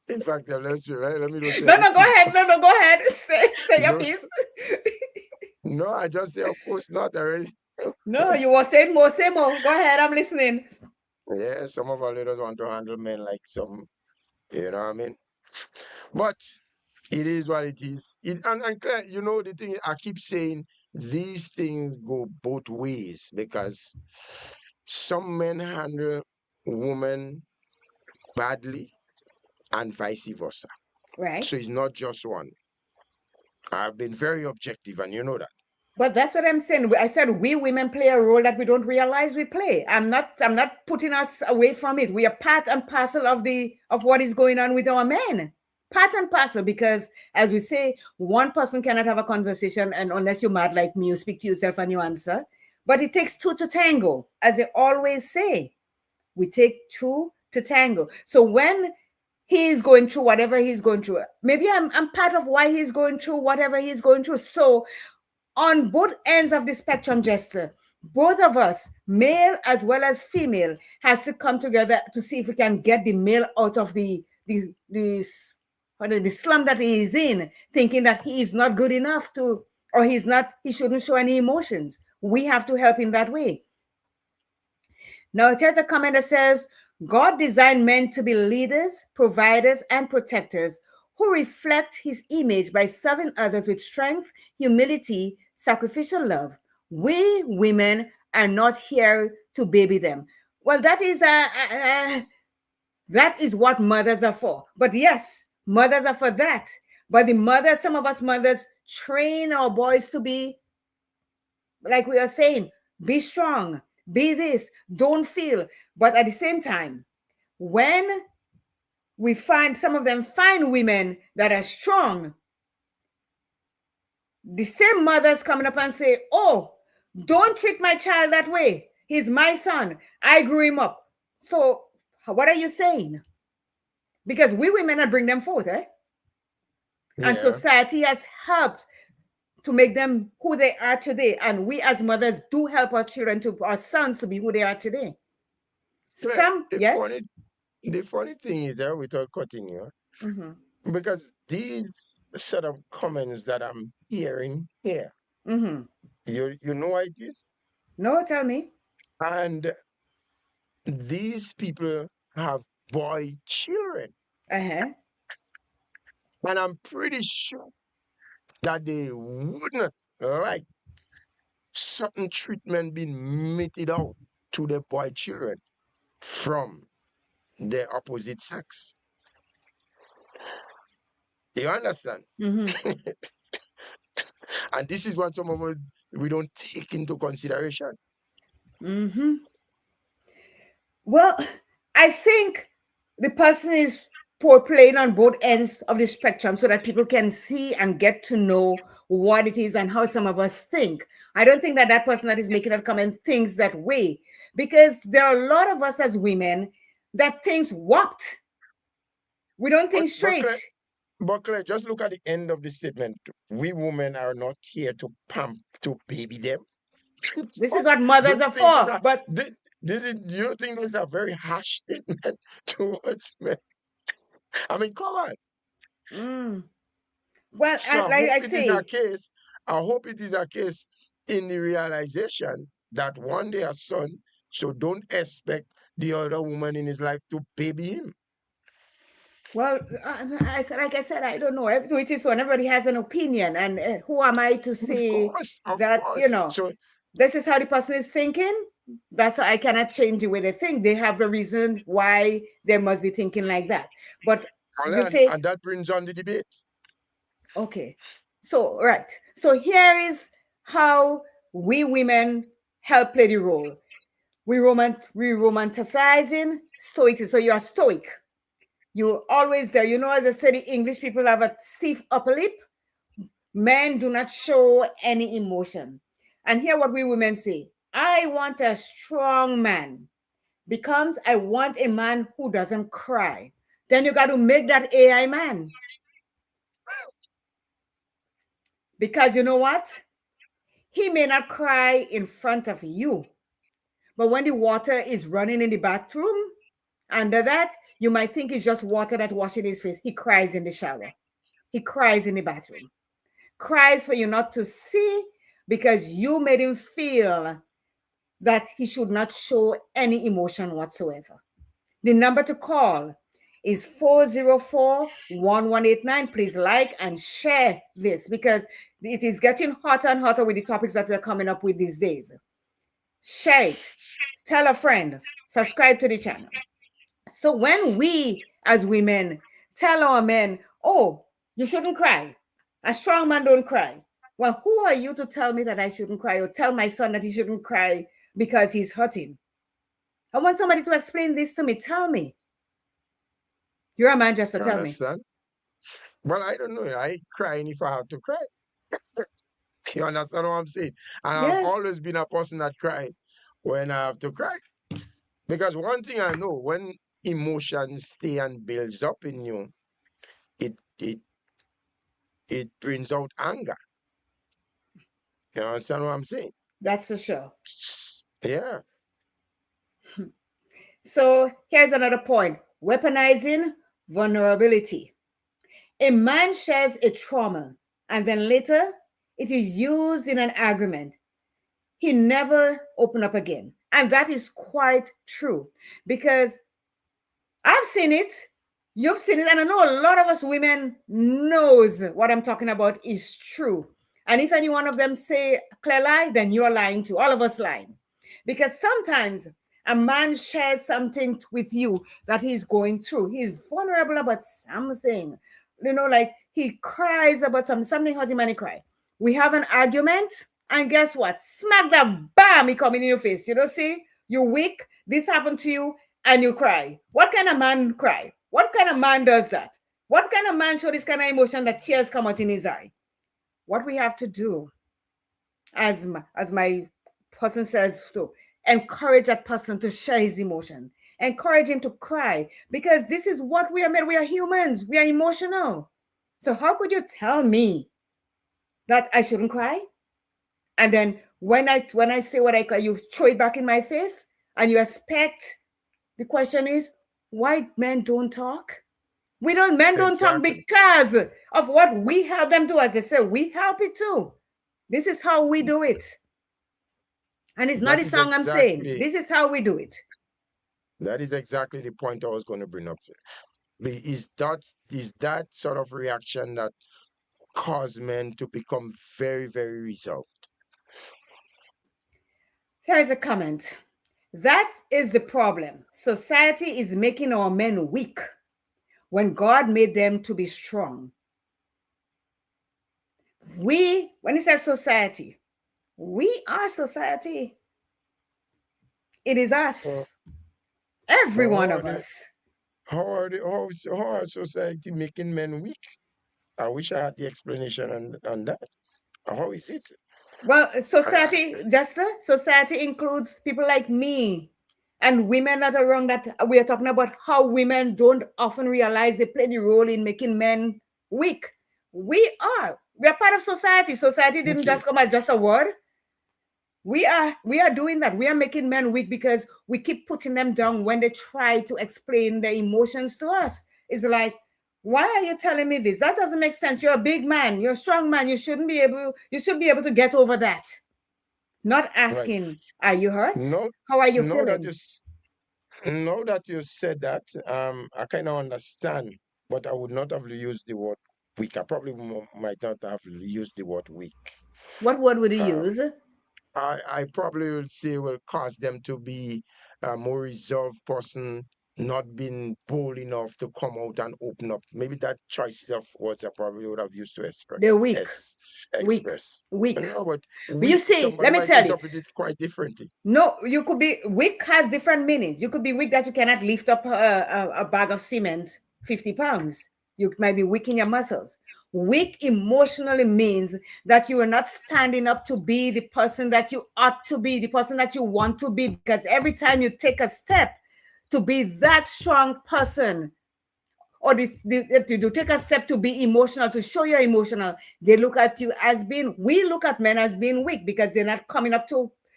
in fact, let's let me not say No, go ahead. No, go ahead. Say your No. piece. No, I just say, of course not already. No, you were saying more, say more. Go ahead, I'm listening. Yeah, some of our leaders want to handle men like some, you know what I mean? But it is what it is. And Claire, you know, the thing I keep saying, these things go both ways because some men handle women badly and vice versa. Right. So it's not just one. I've been very objective, and you know that. But that's what I'm saying. I said we women play a role that we don't realize we play. I'm not putting us away from it. We are part and parcel of what is going on with our men. Part and parcel, because as we say, one person cannot have a conversation, and unless you're mad like me, you speak to yourself and you answer. But it takes two to tango, as they always say. We take two to tango. So when he's going through whatever he's going through, maybe I'm part of why he's going through whatever he's going through. So on both ends of the spectrum, Jester, both of us, male as well as female, has to come together to see if we can get the male out of the slum that he is in, thinking that he is not good enough to, or he shouldn't show any emotions. We have to help in that way. Now, here's a comment that says, God designed men to be leaders, providers, and protectors who reflect his image by serving others with strength, humility, sacrificial love. We women are not here to baby them. Well, that is what mothers are for. But yes, mothers are for that. But some of us mothers train our boys to be, like we are saying, be strong, be this, don't feel. But at the same time, when we find some of them find women that are strong, the same mothers coming up and say, oh, don't treat my child that way. He's my son. I grew him up. So what are you saying? Because we women are bring them forth, eh? Yeah. And society has helped to make them who they are today. And we as mothers do help our children, our sons, to be who they are today. The funny thing is that without cutting you, because these set of comments that I'm hearing here, you know what it is? No, tell me. And these people have boy children. Uh-huh. And I'm pretty sure that they wouldn't like certain treatment being meted out to the boy children from the opposite sex. You understand? And this is what some of us we don't take into consideration. Well, I think the person is playing on both ends of the spectrum so that people can see and get to know what it is and how some of us think. I don't think that person that is making that comment thinks that way, because there are a lot of us as women that thinks warped. We don't think straight. But Claire, just look at the end of the statement. We women are not here to baby them. This is what mothers are for. But do you think this is a very harsh statement towards men? I mean, come on. Well, so I hope it is a case in the realization that one day a son, so don't expect the other woman in his life to baby him. Well, like I said, I don't know. Which is so everybody has an opinion, and who am I to say that? You know, so this is how the person is thinking. That's how I cannot change the way they think. They have a reason why they must be thinking like that. But and that brings on the debate. Okay, so right. So here is how we women help play the role. We romanticizing stoicism. So you are stoic. You're always there. You know, as I said, the English people have a stiff upper lip. Men do not show any emotion. And hear what we women say. I want a strong man. Becomes I want a man who doesn't cry. Then you got to make that AI man. Because you know what? He may not cry in front of you, but when the water is running in the bathroom, under that, you might think it's just water that washing his face. He cries in the shower. He cries in the bathroom. Cries for you not to see because you made him feel that he should not show any emotion whatsoever. The number to call is 404-1189. Please like and share this because it is getting hotter and hotter with the topics that we're coming up with these days. Share it. Tell a friend. Subscribe to the channel. So when we as women tell our men, oh, you shouldn't cry. A strong man don't cry. Well, who are you to tell me that I shouldn't cry or tell my son that he shouldn't cry because he's hurting? I want somebody to explain this to me. Tell me. You're a man, Jester. Tell me. Well, I don't know. I crying if I have to cry. You understand what I'm saying? And I've always been a person that cry when I have to cry. Because one thing I know, when emotions stay and builds up in you, it brings out anger. You understand what I'm saying? That's for sure. Yeah. So here's another point. Weaponizing vulnerability. A man shares a trauma and then later it is used in an argument. He never opened up again. And that is quite true because I've seen it. You've seen it. And I know a lot of us women knows what I'm talking about is true. And if any one of them say a clear lie, then you're lying too. All of us lying. Because sometimes a man shares something with you that he's going through. He's vulnerable about something. You know, like he cries about something hurt him and he cry. We have an argument, and guess what? Smack that bam, he coming in your face. You know, see, you're weak. This happened to you, and you cry. What kind of man cry? What kind of man does that? What kind of man show this kind of emotion that tears come out in his eye? What we have to do, as my person says, to encourage that person to share his emotion, encourage him to cry, because this is what we are made. We are humans. We are emotional. So how could you tell me that I shouldn't cry? And then when I say what I cry, you throw it back in my face, and you expect. The question is, why men don't talk? Men don't talk because of what we help them do. As I said, we help it too. This is how we do it. And it's not a song I'm saying. This is how we do it. That is exactly the point I was going to bring up. Is that sort of reaction that cause men to become very, very reserved? Here is a comment. That is the problem. Society is making our men weak when God made them to be strong. When it says society, we are society. It is us. Every one of us. How are society making men weak? I wish I had the explanation on that. How is it? Well, society, Jester, society includes people like me and women that are wrong, that we are talking about how women don't often realize they play the role in making men weak. We are part of society. Society didn't just come as just a word. We are doing that. We are making men weak because we keep putting them down when they try to explain their emotions to us. It's like, why are you telling me this? That doesn't make sense. You're a big man. You're a strong man. You should be able to get over that. Not asking, Are you hurt? No, how are you feeling? Now that you said that, I kind of understand, but I would not have used the word weak. I probably might not have used the word weak. What word would you use? I probably would say will cause them to be a more reserved person, not been bold enough to come out and open up. Maybe that choices of words I probably would have used to express. They're weak. Weak. Express. Weak. No, but But you see, somebody let me might tell you. interpret it quite differently. No, you could be weak has different meanings. You could be weak that you cannot lift up a bag of cement 50 pounds. You might be weak in your muscles. Weak emotionally means that you are not standing up to be the person that you ought to be, the person that you want to be, because every time you take a step to be that strong person, or to take a step to be emotional, to show you're emotional, they look at you as being, we look at men as being weak because they're not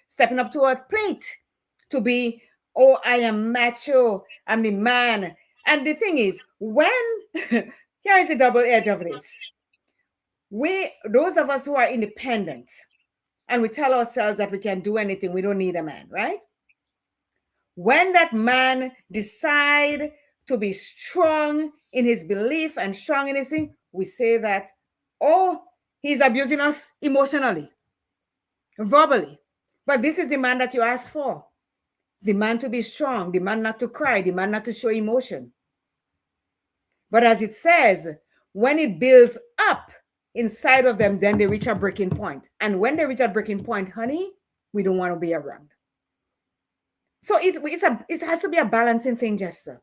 stepping up to a plate to be, oh, I am macho, I'm the man. And the thing is, when, here is the double edge of this. Those of us who are independent, and we tell ourselves that we can do anything, we don't need a man, right? When that man decide to be strong in his belief and strong in his thing, we say that, oh, he's abusing us emotionally, verbally. But this is the man that you ask for. The man to be strong, the man not to cry, the man not to show emotion. But as it says, when it builds up inside of them, then they reach a breaking point. And when they reach a breaking point, honey, we don't want to be around. So it has to be a balancing thing, Jester.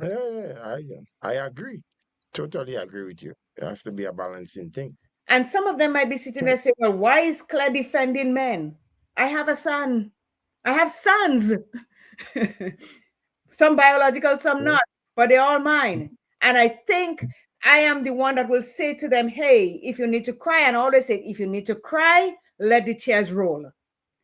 Yeah, I agree. Totally agree with you. It has to be a balancing thing. And some of them might be sitting there saying, well, why is Claire defending men? I have a son. I have sons. Some biological, some not, but they're all mine. And I think I am the one that will say to them, hey, if you need to cry, and I always say, if you need to cry, let the tears roll.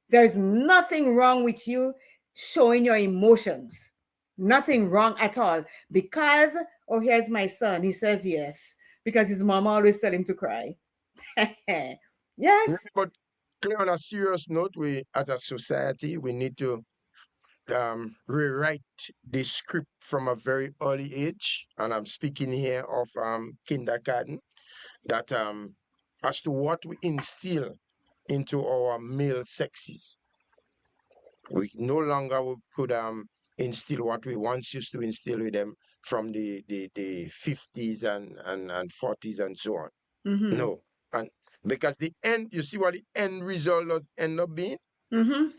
There's nothing wrong with you showing your emotions. Nothing wrong at all. Because, oh, here's my son. He says yes. Because his mama always tell him to cry. Yes. But clear on a serious note, we as a society, we need to rewrite the script from a very early age. And I'm speaking here of kindergarten, that as to what we instill into our male sexes. We no longer could instill what we once used to instill with them from the 50s and 40s and so on. Mm-hmm. No. And because the end, you see what the end result does end up being? Mm-hmm.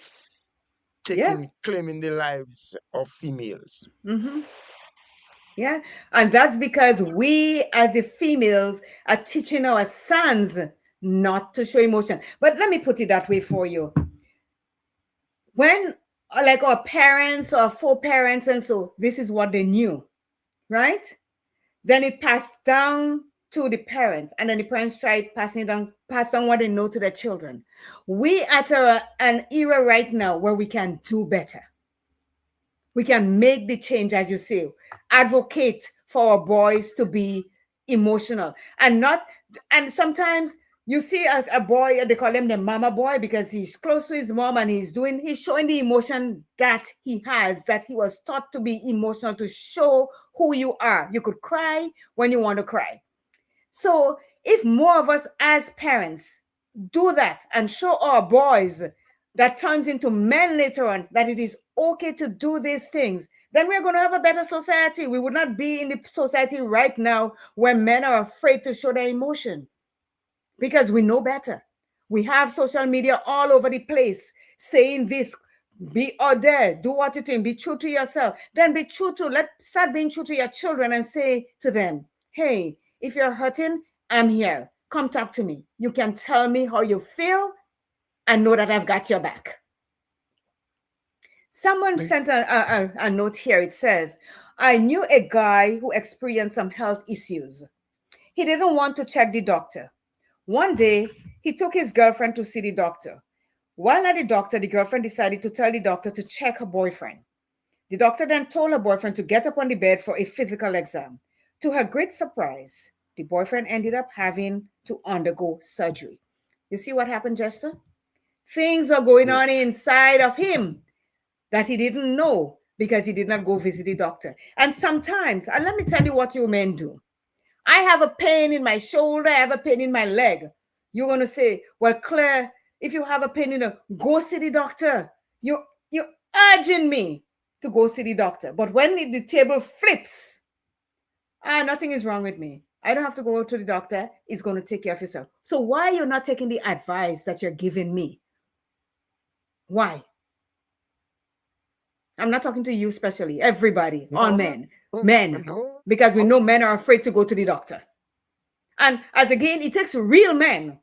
Claiming the lives of females. Mm-hmm. Yeah. And that's because we as the females are teaching our sons not to show emotion. But let me put it that way for you. When like our parents or foreparents and so, this is what they knew, right? Then it passed down to the parents, and then the parents tried passing it down, pass down what they know to their children. We at an era right now where we can do better. We can make the change, as you say, advocate for our boys to be emotional and sometimes you see a boy, they call him the mama boy because he's close to his mom and he's showing the emotion that he has, that he was taught to be emotional, to show who you are. You could cry when you want to cry. So if more of us as parents do that and show our boys, that turns into men later on, that it is okay to do these things, then we're going to have a better society. We would not be in the society right now where men are afraid to show their emotion because we know better. We have social media all over the place saying this, be out there, do what you think, be true to yourself. Then start being true to your children and say to them, hey, if you're hurting, I'm here. Come talk to me. You can tell me how you feel and know that I've got your back. Someone sent a note here. It says, I knew a guy who experienced some health issues. He didn't want to check the doctor. One day, he took his girlfriend to see the doctor. While at the doctor, the girlfriend decided to tell the doctor to check her boyfriend. The doctor then told her boyfriend to get up on the bed for a physical exam. To her great surprise, the boyfriend ended up having to undergo surgery. You see what happened, Jester? Things are going on inside of him that he didn't know because he did not go visit the doctor. And sometimes, and let me tell you what you men do. I have a pain in my shoulder, I have a pain in my leg. You're going to say, well, Claire, if you have a pain go see the doctor. urging me to go see the doctor. But when the table flips, nothing is wrong with me. I don't have to go to the doctor. It's going to take care of yourself. So why are you not taking the advice that you're giving me? Why? I'm not talking to you especially. Everybody, all men. Men. Because we know men are afraid to go to the doctor. And as again, it takes real men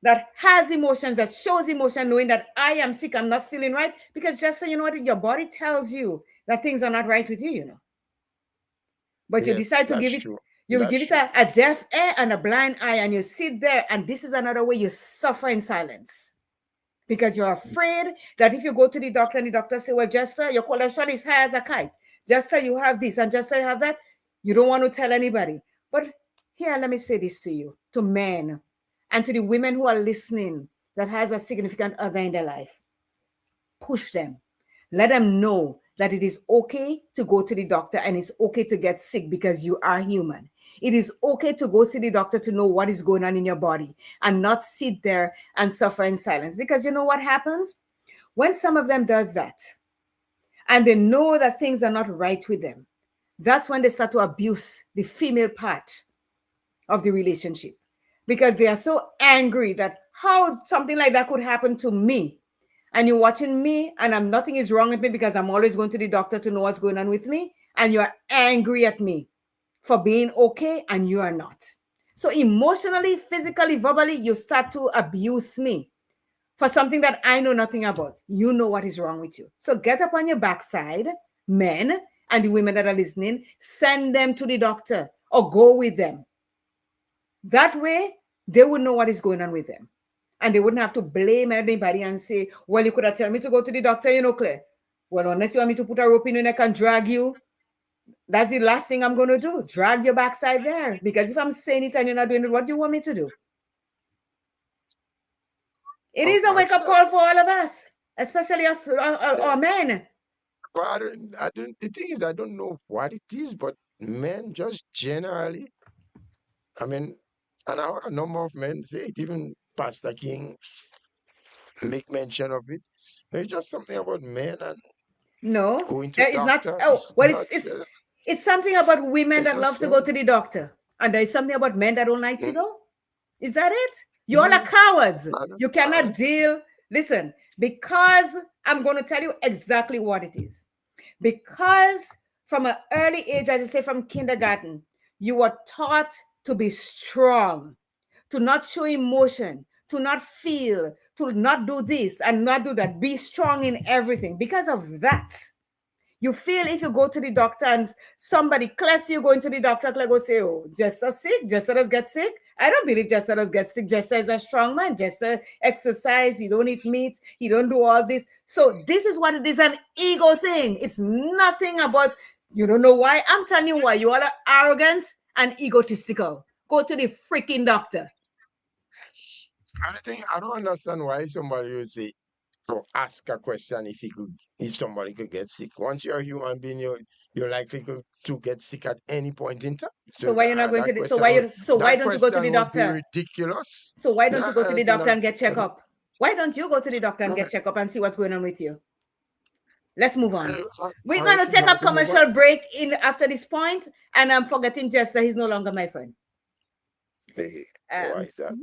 that has emotions, that shows emotion, knowing that I am sick, I'm not feeling right. Because just so you know what, your body tells you that things are not right with you, you know. But you decide to give it, you will give it a deaf ear and a blind eye, and you sit there, and this is another way you suffer in silence. Because you're afraid that if you go to the doctor and the doctor say, well, Jester, your cholesterol is high as a kite. Jester, you have this, and Jester, you have that. You don't want to tell anybody. But here, let me say this to you, to men, and to the women who are listening that has a significant other in their life. Push them. Let them know that it is okay to go to the doctor and it's okay to get sick because you are human. It is okay to go see the doctor to know what is going on in your body and not sit there and suffer in silence. Because you know what happens? When some of them does that and they know that things are not right with them, that's when they start to abuse the female part of the relationship. Because they are so angry that how something like that could happen to me. And you're watching me and nothing is wrong with me because I'm always going to the doctor to know what's going on with me. And you're angry at me for being okay and you are not. So emotionally, physically, verbally, you start to abuse me for something that I know nothing about. You know what is wrong with you. So get up on your backside, men and the women that are listening, send them to the doctor or go with them. That way, they would know what is going on with them. And they wouldn't have to blame anybody and say, well, you could have told me to go to the doctor, you know, Claire. Well, unless you want me to put a rope in your neck and drag you, that's the last thing I'm going to do. Drag your backside there. Because if I'm saying it and you're not doing it, what do you want me to do? It is a wake-up call for all of us, especially us, our men. But the thing is, I don't know what it is, but men just generally, I mean, and I heard a number of men say it, even Pastor King make mention of it. It's just something about men and No, going to there is not. doctor. Oh, well, it's something about women that love to go so. to the doctor, and there is something about men that don't like to go. Is that it? You all are cowards. You cannot deal. Listen, because I'm going to tell you exactly what it is. Because from an early age, as I say, from kindergarten, you were taught to be strong, to not show emotion, to not feel, to not do this and not do that. Be strong in everything. Because of that, you feel if you go to the doctor and somebody class you going to the doctor, like go say, oh, Jester sick, Jester does get sick. I don't believe Jester does get sick. Jester is a strong man. Jester exercise, he don't eat meat, he don't do all this. So this is what it is, an ego thing. It's nothing about, you don't know why. I'm telling you why. You all are arrogant and egotistical. Go to the freaking doctor. I don't understand why somebody would say, to ask a question if somebody could get sick. Once you're a human being, you're likely to get sick at any point in time. So why you're not going to the, why don't you go to the doctor? Would be ridiculous. So why don't you go to the doctor and get checked up? Why don't you go to the doctor and get checked up and see what's going on with you? Let's move on. We're going to take a commercial break in after this point, and I'm forgetting Jester. He's no longer my friend. Why is that?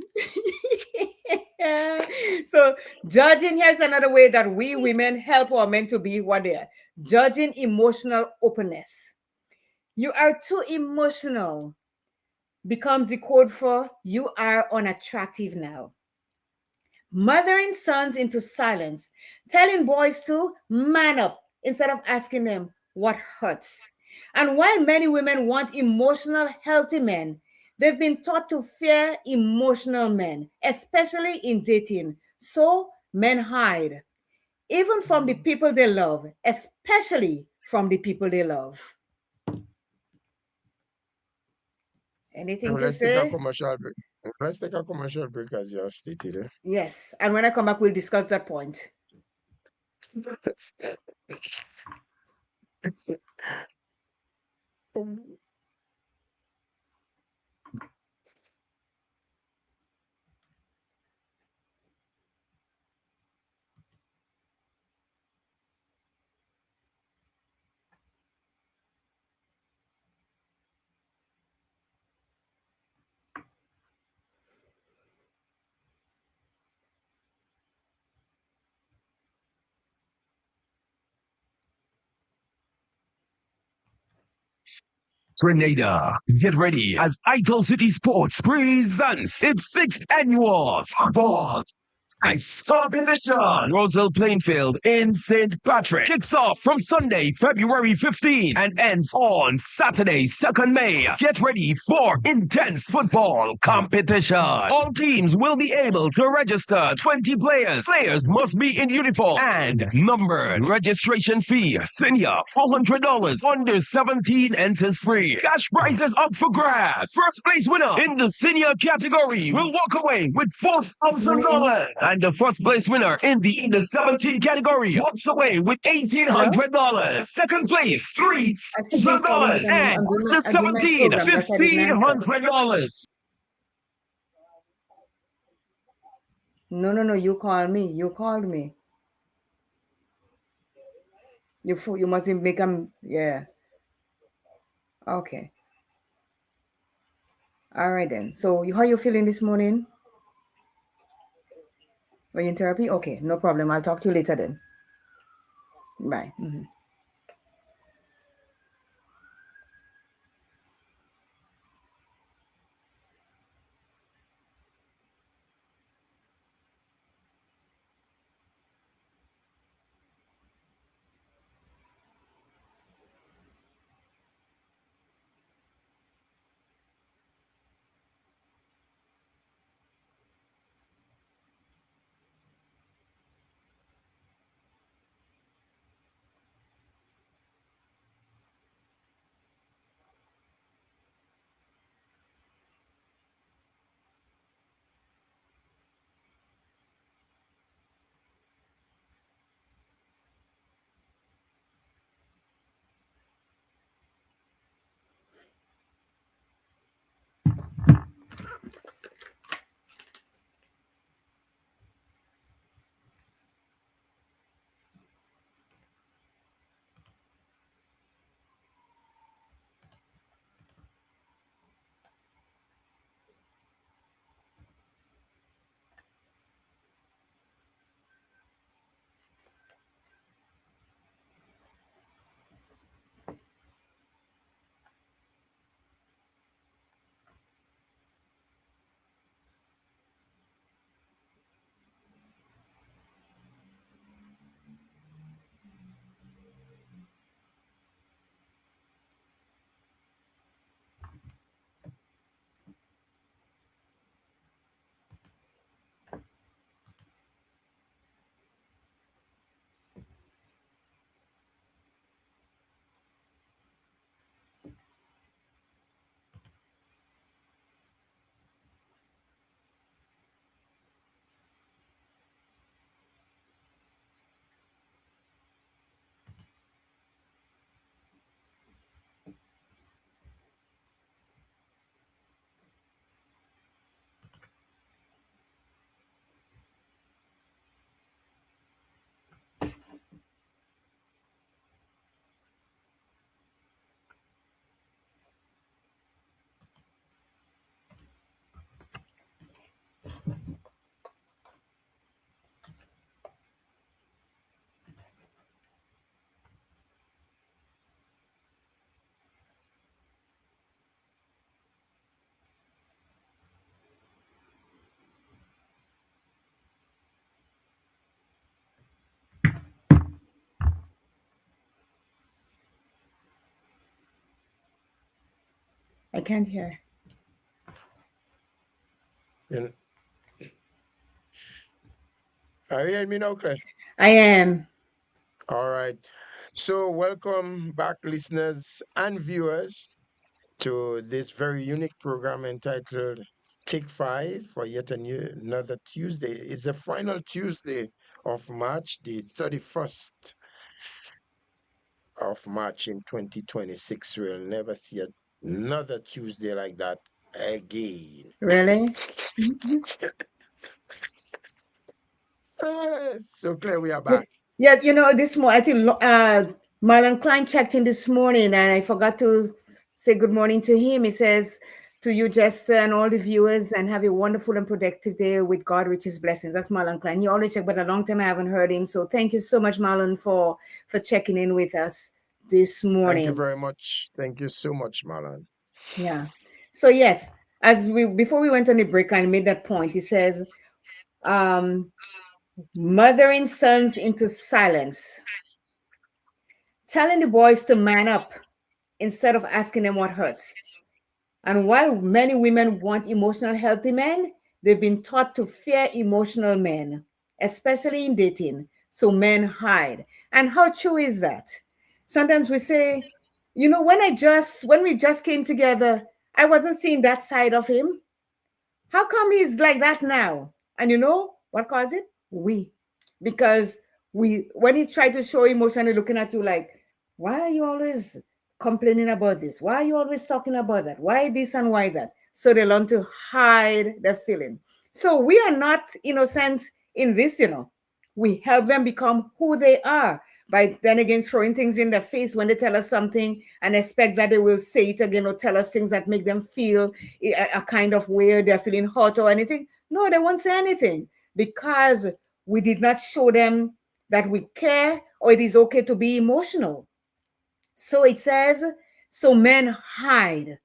So judging, here's another way that we women help our men to be what they are. Judging emotional openness. You are too emotional becomes the code for you are unattractive now. Mothering sons into silence, telling boys to man up instead of asking them what hurts. And while many women want emotional, healthy men, they've been taught to fear emotional men, especially in dating. So men hide, even from the people they love, especially from the people they love. Anything to Let's say? take a commercial break. Let's take a commercial break as you have stated. Yes, and when I come back, we'll discuss that point. Grenada. Get ready as Idol City Sports presents its 6th annual football ice competition. Roseville Plainfield in St. Patrick kicks off from Sunday, February 15 and ends on Saturday, 2nd May. Get ready for intense football competition. All teams will be able to register 20 players. Players must be in uniform and numbered. Registration fee, senior $400. Under 17 enters free. Cash prizes up for grabs. First place winner in the senior category will walk away with $4,000. And the first place winner in the under 17 category walks away with $1,800. Second place, $3,000. And under 17, $1,500. No. You call me. You called me. You must make them. Yeah. Okay. All right then. So how you feeling this morning? Were you in therapy? Okay, no problem. I'll talk to you later then. Bye. I can't hear. Are you hearing me now, Claire? I am. All right. So welcome back, listeners and viewers, to this very unique program entitled Take 5 for yet another Tuesday. It's the final Tuesday of March, the 31st of March in 2026. We'll never see another Tuesday like that again. Really? So, Claire, we are back. Yeah, this morning, I think Marlon Klein checked in this morning and I forgot to say good morning to him. He says to you, Jester, and all the viewers, and have a wonderful and productive day with God, which is blessings. That's Marlon Klein. He always check, but a long time I haven't heard him. So thank you so much, Marlon, for checking in with us. this Thank you morning. very much. Thank you so much, Marlon. Yeah. So yes, as we before we went on the break, I made that point. He says, um, mothering sons into silence, telling the boys to man up instead of asking them what hurts. And while many women want emotional healthy men, they've been taught to fear emotional men, especially in dating. So men hide. And how true is that? Sometimes we say, when we just came together, I wasn't seeing that side of him. How come he's like that now? And you know what caused it? We. Because when he tried to show emotion, he's looking at you like, why are you always complaining about this? Why are you always talking about that? Why this and why that? So they learn to hide their feeling. So we are not innocent in this. We help them become who they are by then again throwing things in their face when they tell us something and expect that they will say it again or tell us things that make them feel a kind of way, they're feeling hot or anything. No, they won't say anything because we did not show them that we care or it is okay to be emotional. So it says, so men hide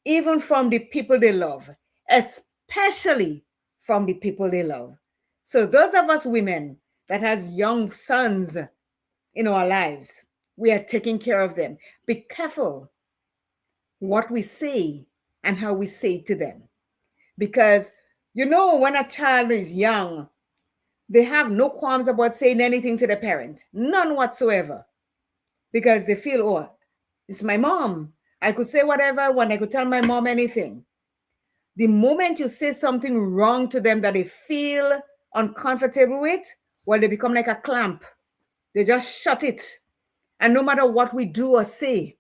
even from the people they love, especially from the people they love. So those of us women that has young sons in our lives, we are taking care of them. Be careful what we say and how we say it to them. Because when a child is young, they have no qualms about saying anything to the parent, none whatsoever, because they feel, oh, it's my mom. I could say whatever I want. I could tell my mom anything. The moment you say something wrong to them that they feel uncomfortable with, well, they become like a clamp. They just shut it. And no matter what we do or say,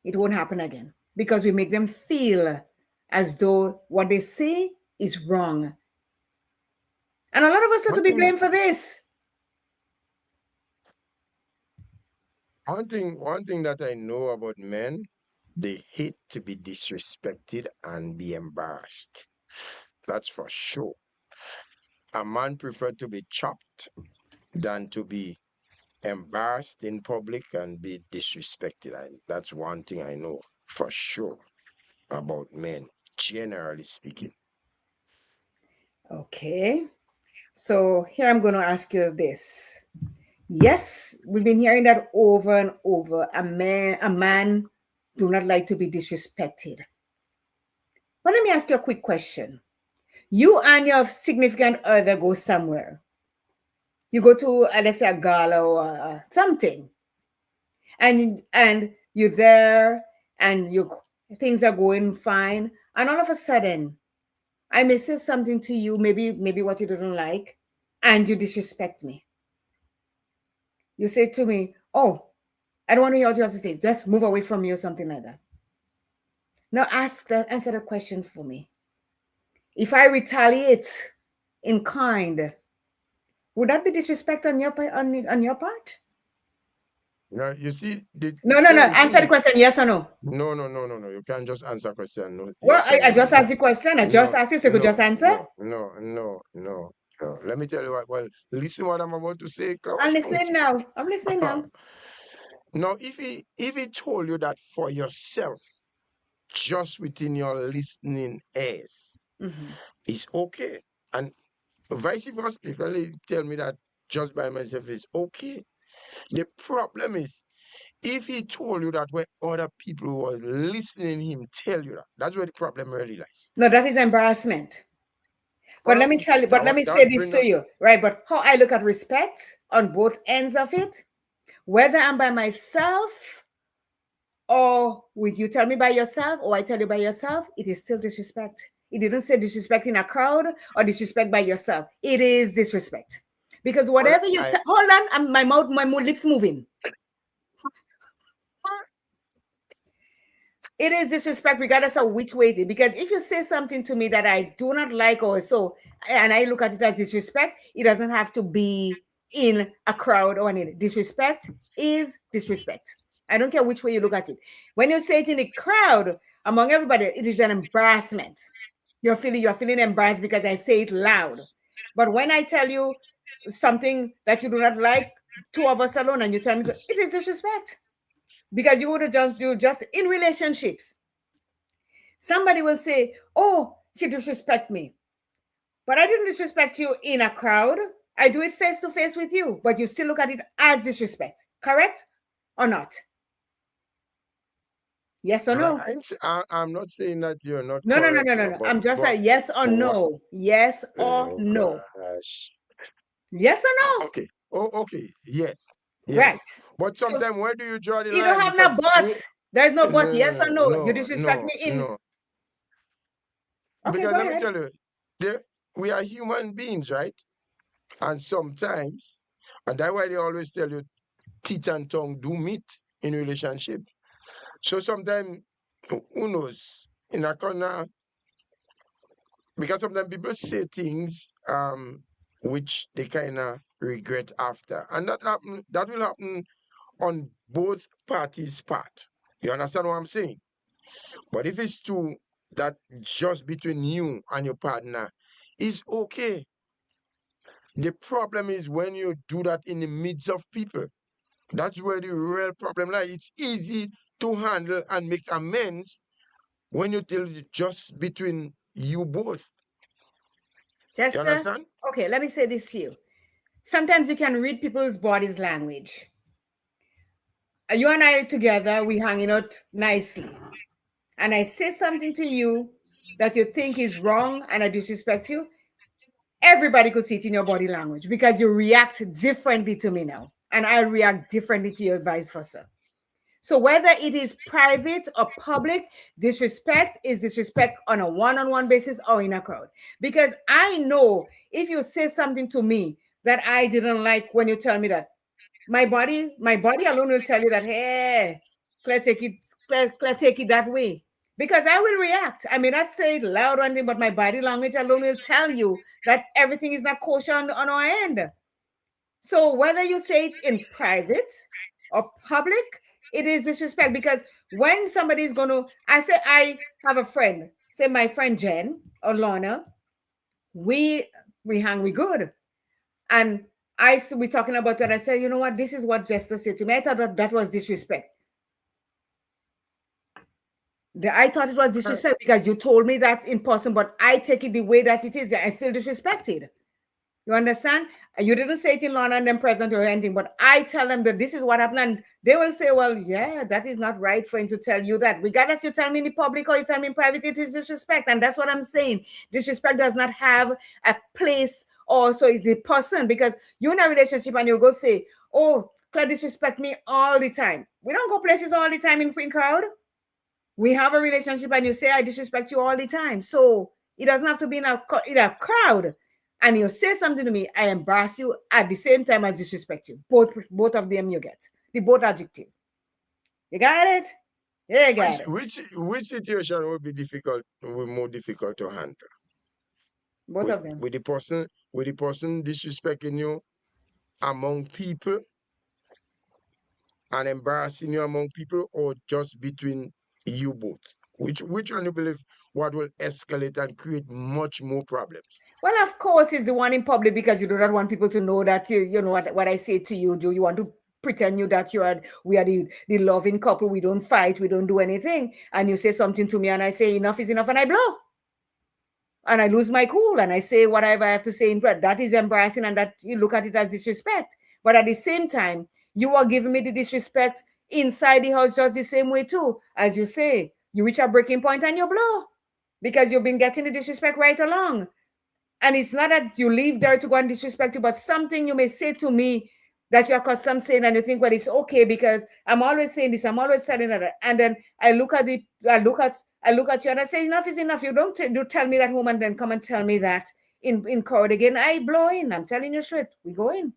it won't happen again because we make them feel as though what they say is wrong. And a lot of us are to One be thing, blamed for this. one thing that I know about men, they hate to be disrespected and be embarrassed. That's for sure. A man prefer to be chopped than to be embarrassed in public and be disrespected. That's one thing I know for sure about men, generally speaking. Okay. So here I'm going to ask you this. Yes, we've been hearing that over and over. A man do not like to be disrespected. But let me ask you a quick question. You and your significant other go somewhere. You go to, let's say, a gala or something, and you're there, and things are going fine, and all of a sudden, I may say something to you, maybe what you didn't like, and you disrespect me. You say to me, "Oh, I don't want to hear what you have to say. Just move away from me," or something like that. Now answer the question for me. If I retaliate in kind, would that be disrespect on your part? Now, you see, the No, no, no. funny thing Answer the is, question, yes or no. no, no, no, no, no. You can't just answer question, no, Well, yes I, or I no. just asked the question. I just No, asked you, so you could just no, answer. no, no, no, no, no. Let me tell you what. Well, listen what I'm about to say, I'm Klaus. listening now. I'm listening now. Now, if he told you that for yourself, just within your listening ears, Mhm. it's okay. And vice versa, if you tell me that just by myself is okay. The problem is if he told you that where other people who were listening him tell you that, that's where the problem really lies. No, that is embarrassment. But let Well, me tell you, but let me say that this bring to us. you, right? But how I look at respect on both ends of it, whether I'm by myself or would you tell me by yourself or I tell you by yourself, it is still disrespect. It didn't say disrespect in a crowd or disrespect by yourself. It is disrespect. Because Well, whatever you hold on, my lips moving. It is disrespect regardless of which way it is. Because if you say something to me that I do not like or so, and I look at it as disrespect, it doesn't have to be in a crowd or anything. Disrespect is disrespect. I don't care which way you look at it. When you say it in a crowd among everybody, it is an embarrassment. You're feeling embarrassed because I say it loud. But when I tell you something that you do not like two of us alone, and you tell me it is disrespect. Because you would have just do just in relationships. Somebody will say, oh, she disrespect me. But I didn't disrespect you in a crowd. I do it face to face with you, but you still look at it as disrespect. Correct or not? Yes or no? I'm not saying that you're not No. correct. I'm just saying yes or no. Yes or no. Gosh. Yes or no? Okay. Oh, okay. Yes. Right. But So sometimes where do you draw the line? you don't have no but. There's no but. Yes or no? You disrespect me in. No. Okay, Because go let ahead. me tell you, we are human beings, right? And sometimes, and that's why they always tell you, teeth and tongue do meet in relationship. So sometimes, who knows, in a corner, because sometimes people say things which they kind of regret after. And that will happen on both parties' part. You understand what I'm saying? But if it's true that just between you and your partner, it's okay. The problem is when you do that in the midst of people. That's where the real problem lies. It's easy to handle and make amends when you tell it just between you both. Jester, You understand? okay, let me say this to you. Sometimes you can read people's body's language. You and I together, we hanging out nicely. And I say something to you that you think is wrong and I disrespect you, everybody could see it in your body language because you react differently to me now. And I react differently to you, vice versa. So whether it is private or public, disrespect is disrespect on a one-on-one basis or in a crowd. Because I know if you say something to me that I didn't like when you tell me that, my body alone will tell you that, hey, Claire, take it that way. Because I will react. I may not say it loud or anything, but my body language alone will tell you that everything is not kosher on our end. So whether you say it in private or public, it is disrespect. Because when somebody is I say I have a friend, say my friend Jen or Lorna, we hang, we good. And we talking about that. I said, you know what? This is what Jester said to me. I thought that was disrespect. I thought it was disrespect because you told me that in person, but I take it the way that it is. I feel disrespected. You understand? You didn't say it in Lorna and then present or anything, but I tell them that this is what happened. And they will say, well, yeah, that is not right for him to tell you that. Regardless, you tell me in the public or you tell me in private, it is disrespect. And that's what I'm saying. Disrespect does not have a place or so it's the person, because you're in a relationship and you'll go say, oh, Claire disrespect me all the time. We don't go places all the time in crowd. We have a relationship and you say I disrespect you all the time. So it doesn't have to be in a crowd. And you say something to me, I embarrass you at the same time as disrespect you. Both of them you get. The both adjective. You got it? Yeah, you got it. Which situation would be more difficult to handle? Both of them. With the person disrespecting you among people and embarrassing you among people, or just between you both? Which one you believe what will escalate and create much more problems? Well, of course, it's the one in public, because you do not want people to know that you know what I say to you. Do you want to pretend that we are the loving couple? We don't fight, we don't do anything. And you say something to me and I say enough is enough and I blow. And I lose my cool and I say whatever I have to say in private. That is embarrassing, and that you look at it as disrespect. But at the same time, you are giving me the disrespect inside the house just the same way too. As you say, you reach a breaking point and you blow because you've been getting the disrespect right along. And it's not that you leave there to go and disrespect you, but something you may say to me that you're accustomed saying and you think, well, it's okay because I'm always saying this, I'm always saying that. And then I look at you and I say, enough is enough. You don't tell me that home and then come and tell me that in court again. I blow in. I'm telling you straight. We go in.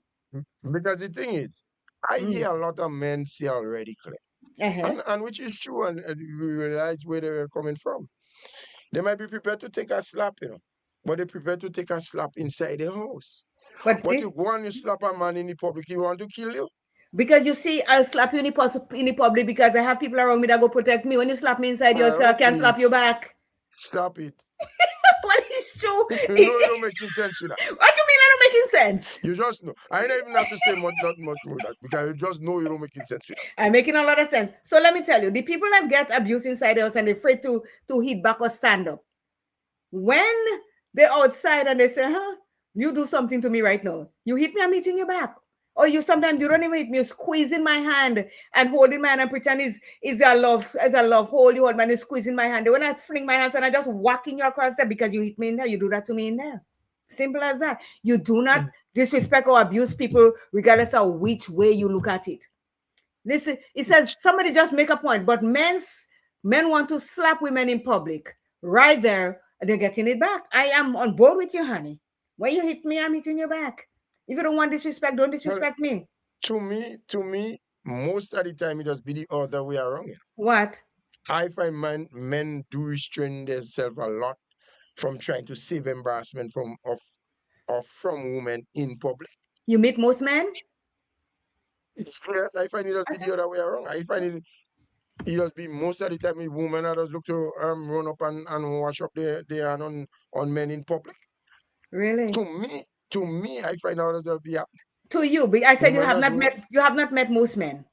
Because the thing is, I hear a lot of men say already, Claire. And which is true, and we realize where they were coming from. They might be prepared to take a slap, but they're prepared to take a slap inside the house. But you go and you slap a man in the public, he want to kill you. Because you see, I'll slap you in the public because I have people around me that go protect me. When you slap me inside your cell, I can't slap you back. Stop it. Why But it's true. You know you're making sense with that. What do you mean I don't making sense? You just know. I don't even have to say not much more that because you just know you don't making sense with that. I'm making a lot of sense. So let me tell you, the people that get abused inside us and they're afraid to hit back or stand up, when they're outside and they say, huh, you do something to me right now. You hit me, I'm hitting you back. Or you sometimes you don't even hit me, you're squeezing my hand and holding my hand and pretend is a love hold, you hold my hand, squeezing my hand. When I fling my hands and I just whacking you across there because you hit me in there, you do that to me in there. Simple as that. You do not disrespect or abuse people regardless of which way you look at it. Listen, it says somebody just make a point, but men want to slap women in public. Right there, they're getting it back. I am on board with you, honey. When you hit me, I'm hitting you back. If you don't want disrespect, don't disrespect me. To me, most of the time it just be the other way around. What? I find men do restrain themselves a lot from trying to save embarrassment from women in public. You meet most men? Yes, I find it just be the other way around. I find it just be most of the time women are just look to run up and wash up their hand on men in public. Really? To me, I find out that be happening. To you, but I said Women you have not met most men.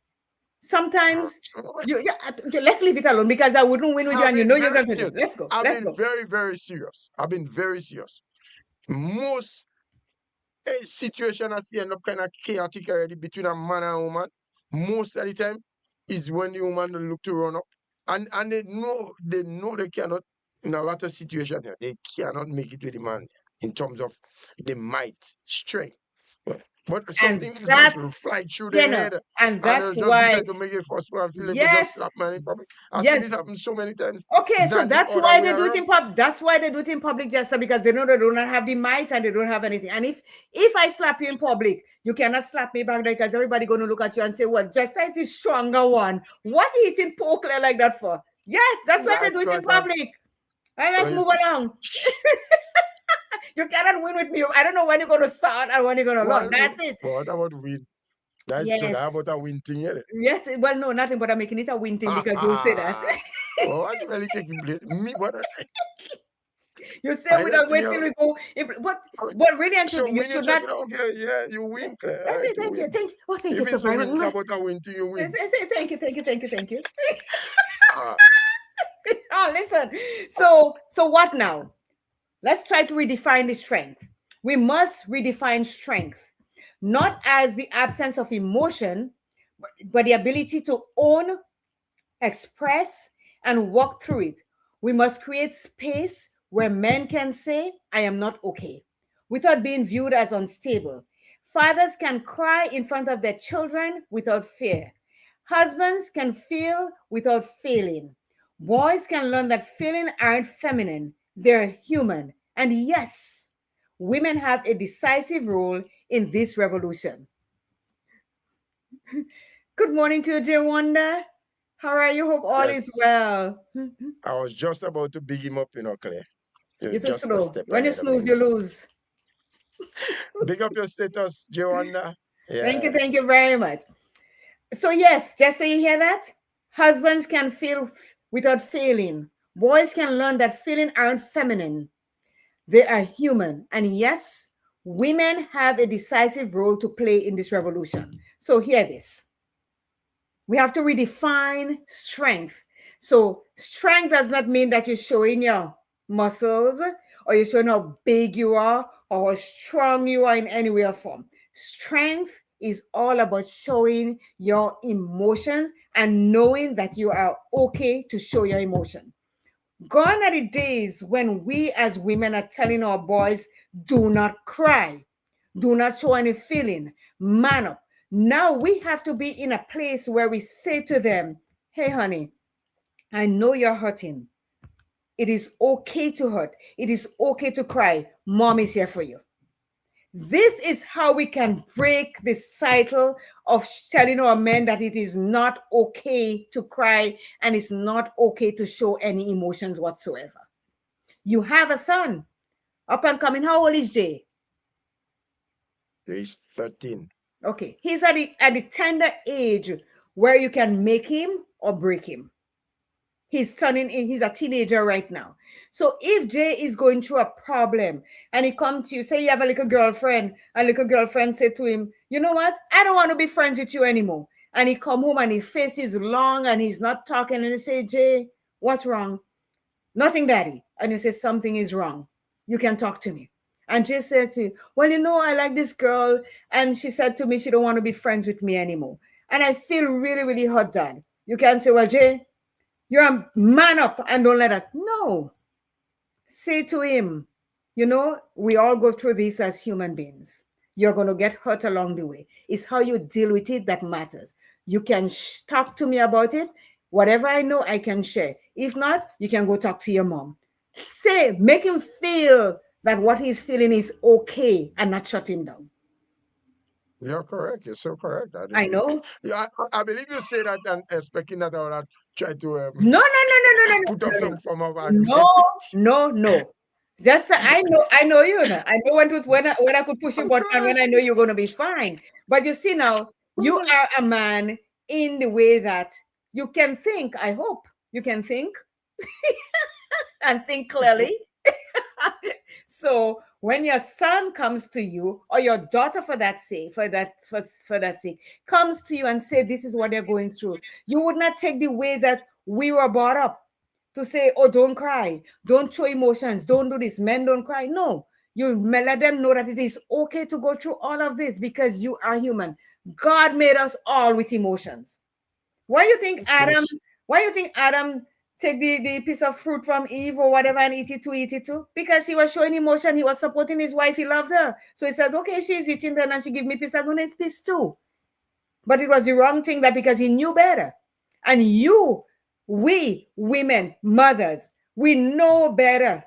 Sometimes let's leave it alone because I wouldn't win with you and you know you're going to do. Let's go. I've Let's been go. very, very serious. I've been very serious. Most situation I see end up kind of chaotic already between a man and a woman. Most of the time is when the woman look to run up. And they know they cannot, in a lot of situations, they cannot make it with the man in terms of the might, strength. But something just fly through their head, and that's just why decide to make it first man feel like they just slap man in public. I've seen it happen so many times. Okay, so that's why they do it in public. That's why they do it in public, Jester, because they know they do not have the might and they don't have anything. And if I slap you in public, you cannot slap me back there because everybody going to look at you and say, "Well, Jester is the stronger one. What are you eating pork like that for?" Yes, that's why they do it in public. All right, let's move along. You cannot win with me. I don't know when you're going to start and when you're going to run. That's it. What about win? That's about a win thing, isn't it? Yes, well, no, nothing, but I'm making it a win thing because you say that. Oh, what's really taking place? Me, what I say? You say we don't wait till we go. But really, so you should not. Okay, yeah, you win, Claire. Thank you. Oh, thank you so very much. much. About a win thing, you win. Thank you. Oh, listen. So what now? Let's try to redefine the strength. We must redefine strength, not as the absence of emotion, but the ability to own, express, and walk through it. We must create space where men can say, I am not okay, without being viewed as unstable. Fathers can cry in front of their children without fear. Husbands can feel without failing. Boys can learn that feeling aren't feminine, they're human. And yes, women have a decisive role in this revolution. Good morning to you, dear Wanda. How are you? Hope all is well. I was just about to big him up, Claire. You're too slow. When you snooze, you lose. Big up your status, Joanna. Yeah. Thank you very much. So yes, Jester, you hear that? Husbands can feel without failing. Boys can learn that feeling aren't feminine. They are human. And yes, women have a decisive role to play in this revolution. So hear this. We have to redefine strength. So strength does not mean that you're showing your muscles or you're showing how big you are or how strong you are in any way or form. Strength is all about showing your emotions and knowing that you are okay to show your emotion. Gone are the days when we as women are telling our boys, do not cry, do not show any feeling, man up. Now we have to be in a place where we say to them, hey, honey, I know you're hurting. It is okay to hurt. It is okay to cry. Mom is here for you. This is how we can break the cycle of telling our men that it is not okay to cry and it's not okay to show any emotions whatsoever. You have a son, up and coming. How old is Jay? He's 13. Okay, he's at the tender age where you can make him or break him. He's he's a teenager right now. So if Jay is going through a problem and he comes to you, say you have a little girlfriend, a little girlfriend said to him, you know what? I don't want to be friends with you anymore. And he come home and his face is long and he's not talking. And he say, Jay, what's wrong? Nothing, daddy. And he says, something is wrong. You can talk to me. And Jay said to you, well, you know, I like this girl. And she said to me, she don't want to be friends with me anymore. And I feel really, really hurt, Dad. You can say, well, Jay, you're a man up and don't let that. No. Say to him, you know, we all go through this as human beings. You're going to get hurt along the way. It's how you deal with it that matters. You can talk to me about it. Whatever I know, I can share. If not, you can go talk to your mom. Say, make him feel that what he's feeling is okay and not shut him down. You're correct. You're so correct. I know. Yeah, I believe you say that and expecting that I would try to No. put up some form of No. Just I know you know. I know when I could push you button and when I know you're gonna be fine. But you see now, you are a man in the way that you can think. I hope you can think and think clearly. So when your son comes to you, or your daughter for that sake, comes to you and say this is what they're going through, you would not take the way that we were brought up to say, oh, don't cry, don't show emotions, don't do this, men don't cry. No, you let them know that it is okay to go through all of this because you are human. God made us all with emotions. Why you think Adam take the piece of fruit from Eve or whatever and eat it too? Because he was showing emotion. He was supporting his wife. He loved her. So he says, okay, she's eating then and she give me piece, I'm going to eat piece too. But it was the wrong thing that because he knew better. And we women, mothers, we know better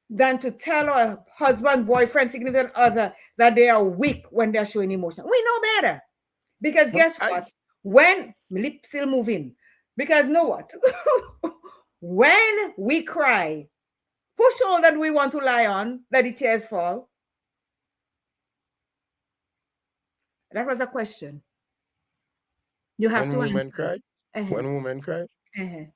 than to tell our husband, boyfriend, significant other that they are weak when they're showing emotion. We know better. Because guess what? When my lip still moving, because know what? When we cry, whose shoulder do we want to lie on? Let the tears fall. That was a question. You have to women answer. cry. When women cry. And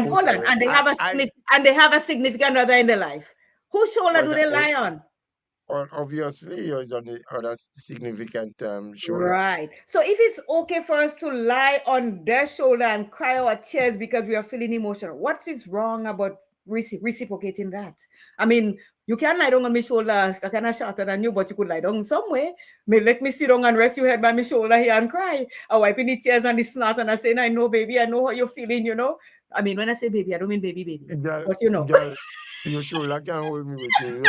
hold on, and they have a significant other in their life. Whose shoulder do they lie on? Obviously, yours on the other significant shoulder. Right. So if it's okay for us to lie on their shoulder and cry our tears because we are feeling emotional, what is wrong about reciprocating that? I mean, you can lie down on my shoulder, I kind of shorter than you, but you could lie down somewhere. Let me sit down and rest your head by my shoulder here and cry. I wiping the tears and the snot and I saying, I know, baby, I know how you're feeling, you know. I mean, when I say baby, I don't mean baby. But you know. Your shoulder can hold me with you.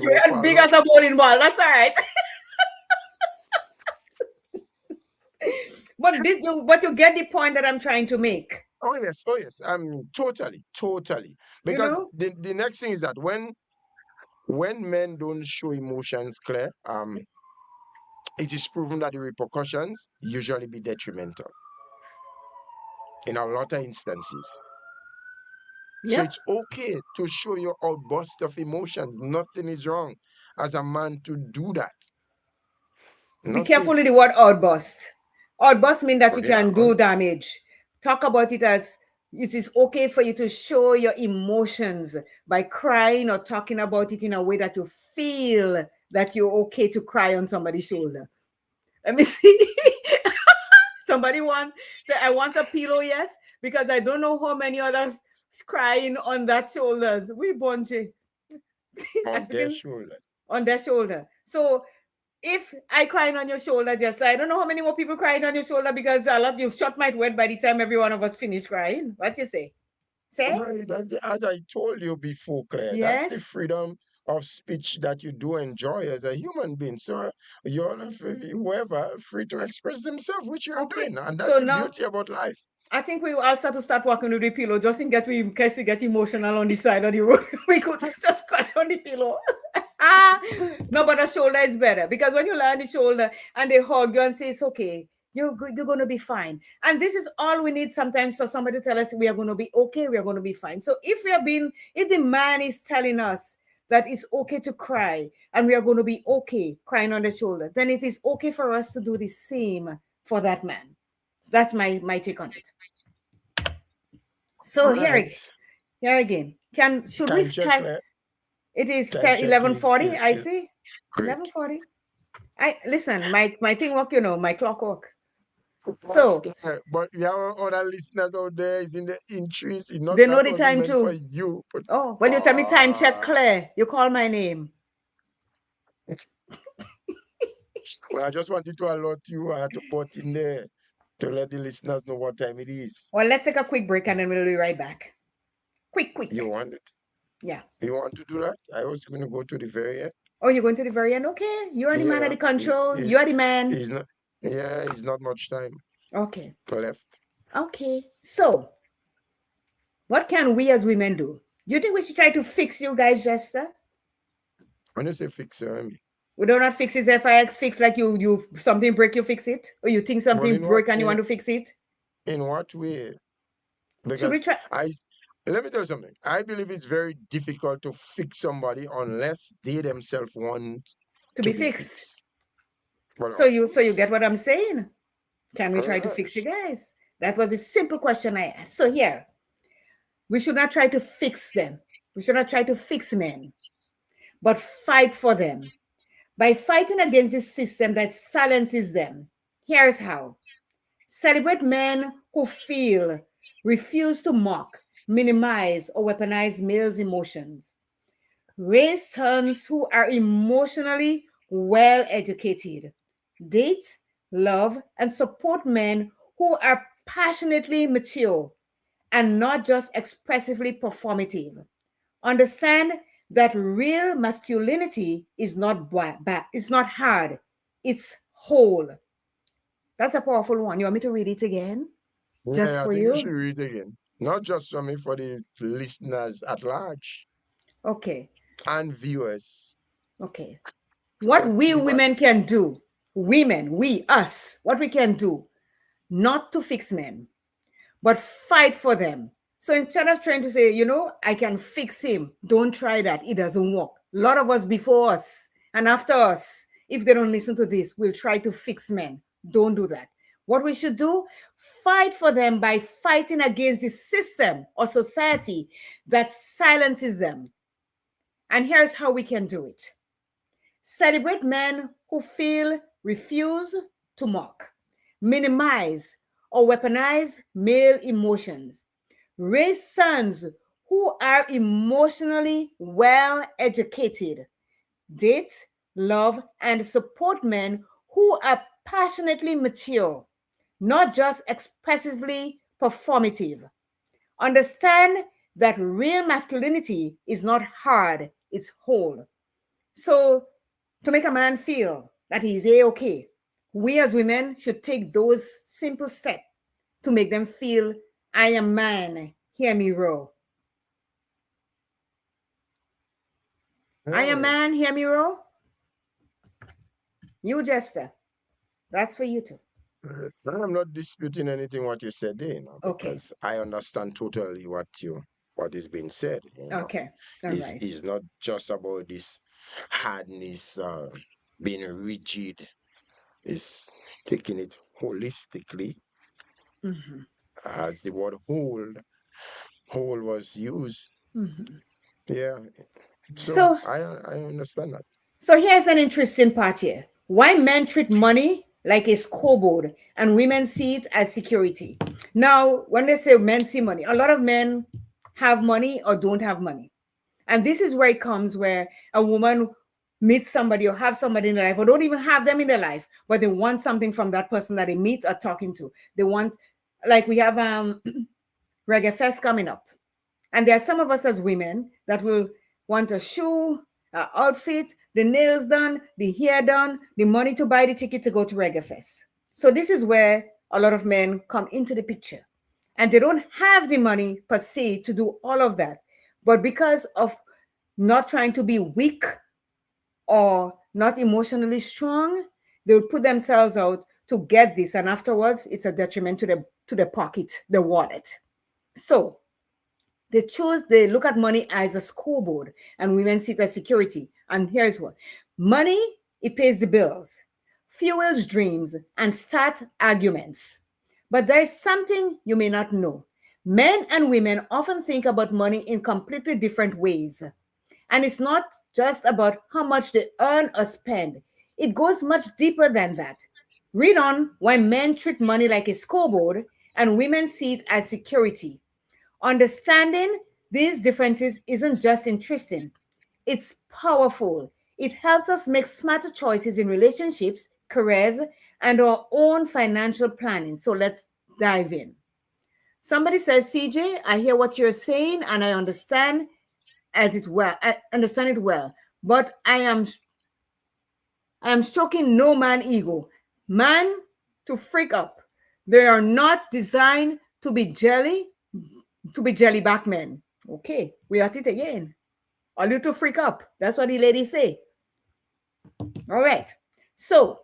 You're as big as a bowling ball. That's all right. But you get the point that I'm trying to make. Oh yes. Totally. Because the next thing is that when men don't show emotions clear, it is proven that the repercussions usually be detrimental in a lot of instances. Yep. So it's okay to show your outburst of emotions. Nothing is wrong as a man to do that. Be careful with the word outburst. Outburst means that you can do damage. Talk about it as it is okay for you to show your emotions by crying or talking about it in a way that you feel that you're okay to cry on somebody's shoulder. Let me see. Somebody say, I want a pillow, yes, because I don't know how many others crying on that shoulders. We bunchy. On their shoulder. So if I crying on your shoulder, Jester, I don't know how many more people crying on your shoulder because a lot you've shot might wet by the time every one of us finish crying. What you say? Right, as I told you before, Claire, that's the freedom of speech that you do enjoy as a human being. So you're whoever free to express themselves, which you're doing, and that's the beauty about life. I think we all start to start walking with the pillow just in case we get emotional on the side of the road. We could just cry on the pillow. No, but the shoulder is better because when you lie on the shoulder and they hug you and say it's okay, you're going to be fine. And this is all we need sometimes for somebody to tell us we are going to be okay, we are going to be fine. So if the man is telling us that it's okay to cry and we are going to be okay crying on the shoulder, then it is okay for us to do the same for that man. That's my take on it. So Right. here again. Should we Time check, try? Claire. It is Time check 11:40. I is see. great. 11:40. I listen. My thing work. My clock work. So But we have other listeners out there is in the interest. It's not they know that the was time meant for too. you. But Oh, when you tell me time check, ah, Claire, you call my name. well, I just wanted to alert you. I had to put in there to let the listeners know what time it is. Well, let's take a quick break and then we'll be right back. Quick. You want it? Yeah. You want to do that? I was going to go to the very end. Oh, you're going to the very end? Okay. You're the man at the Yeah, control. You're the man. it's not. Yeah, it's not much time Okay. left. Okay. So, what can we as women do? Do you think we should try to fix you guys, Jester? When you say fix, I mean, We do not fix it FIX fix like you something break, you fix it? Or you think something in broke what- and you in- want to fix it? in what way? Should we Because try? let me tell you something. I believe it's very difficult to fix somebody unless they themselves want To be fixed. Well, So you get what I'm saying? Can we try to Correct. fix you guys? That was a simple question I asked. So here, we should not try to fix them. We should not try to fix men, but fight for them. By fighting against this system that silences them. Here's how. Celebrate men who feel, refuse to mock, minimize, or weaponize males' emotions. Raise sons who are emotionally well educated. Date, love, and support men who are passionately mature and not just expressively performative. Understand that real masculinity is not it's not hard, it's whole. That's a powerful one. You want me to read it again? Just I for think you? you should read it again. Not just for me, for the listeners at large Okay. and viewers. Okay. What we Debat. women can do, us, what we can do, not to fix men, but fight for them. So instead of trying to say, I can fix him, don't try that. It doesn't work. A lot of us before us and after us, if they don't listen to this, will try to fix men. Don't do that. What we should do, fight for them by fighting against the system or society that silences them. And here's how we can do it. Celebrate men who feel, refuse to mock, minimize, or weaponize male emotions. Raise sons who are emotionally well educated. Date, love, and support men who are passionately mature, not just expressively performative. Understand that real masculinity is not hard, it's whole. So, to make a man feel that he's A-okay, we as women should take those simple steps to make them feel, I am man, hear me roar. I am man, hear me roar. You, Jester, that's for you too. I'm not disputing anything what you said there, Okay. because I understand totally what is being said. Okay, all right. It's not just about this hardness, being rigid. It's taking it holistically, as the word whole was used. Yeah. So I understand that. So here's an interesting part here. Why men treat money like a scoreboard and women see it as security. Now, when they say men see money, a lot of men have money or don't have money. And this is where it comes where a woman meets somebody or have somebody in their life or don't even have them in their life, but they want something from that person that they meet or talking to. They want, like we have Reggae Fest coming up. And there are some of us as women that will want a shoe, an outfit, the nails done, the hair done, the money to buy the ticket to go to Reggae Fest. So this is where a lot of men come into the picture. And they don't have the money per se to do all of that. But because of not trying to be weak or not emotionally strong, they'll put themselves out to get this. And afterwards, it's a detriment to the pocket, the wallet. So they look at money as a scoreboard and women see it as security. And here's what. Money, it pays the bills, fuels dreams, and start arguments. But there's something you may not know. Men and women often think about money in completely different ways. And it's not just about how much they earn or spend, it goes much deeper than that. Read on why men treat money like a scoreboard and women see it as security. Understanding these differences isn't just interesting, it's powerful. It helps us make smarter choices in relationships, careers, and our own financial planning. So let's dive in. Somebody says, CJ, I hear what you're saying and I understand I understand it well, but I am stroking no man ego. Man to freak up. They are not designed to be jelly back men. Okay, we at it again. A little freak up. That's what the ladies say. All right. So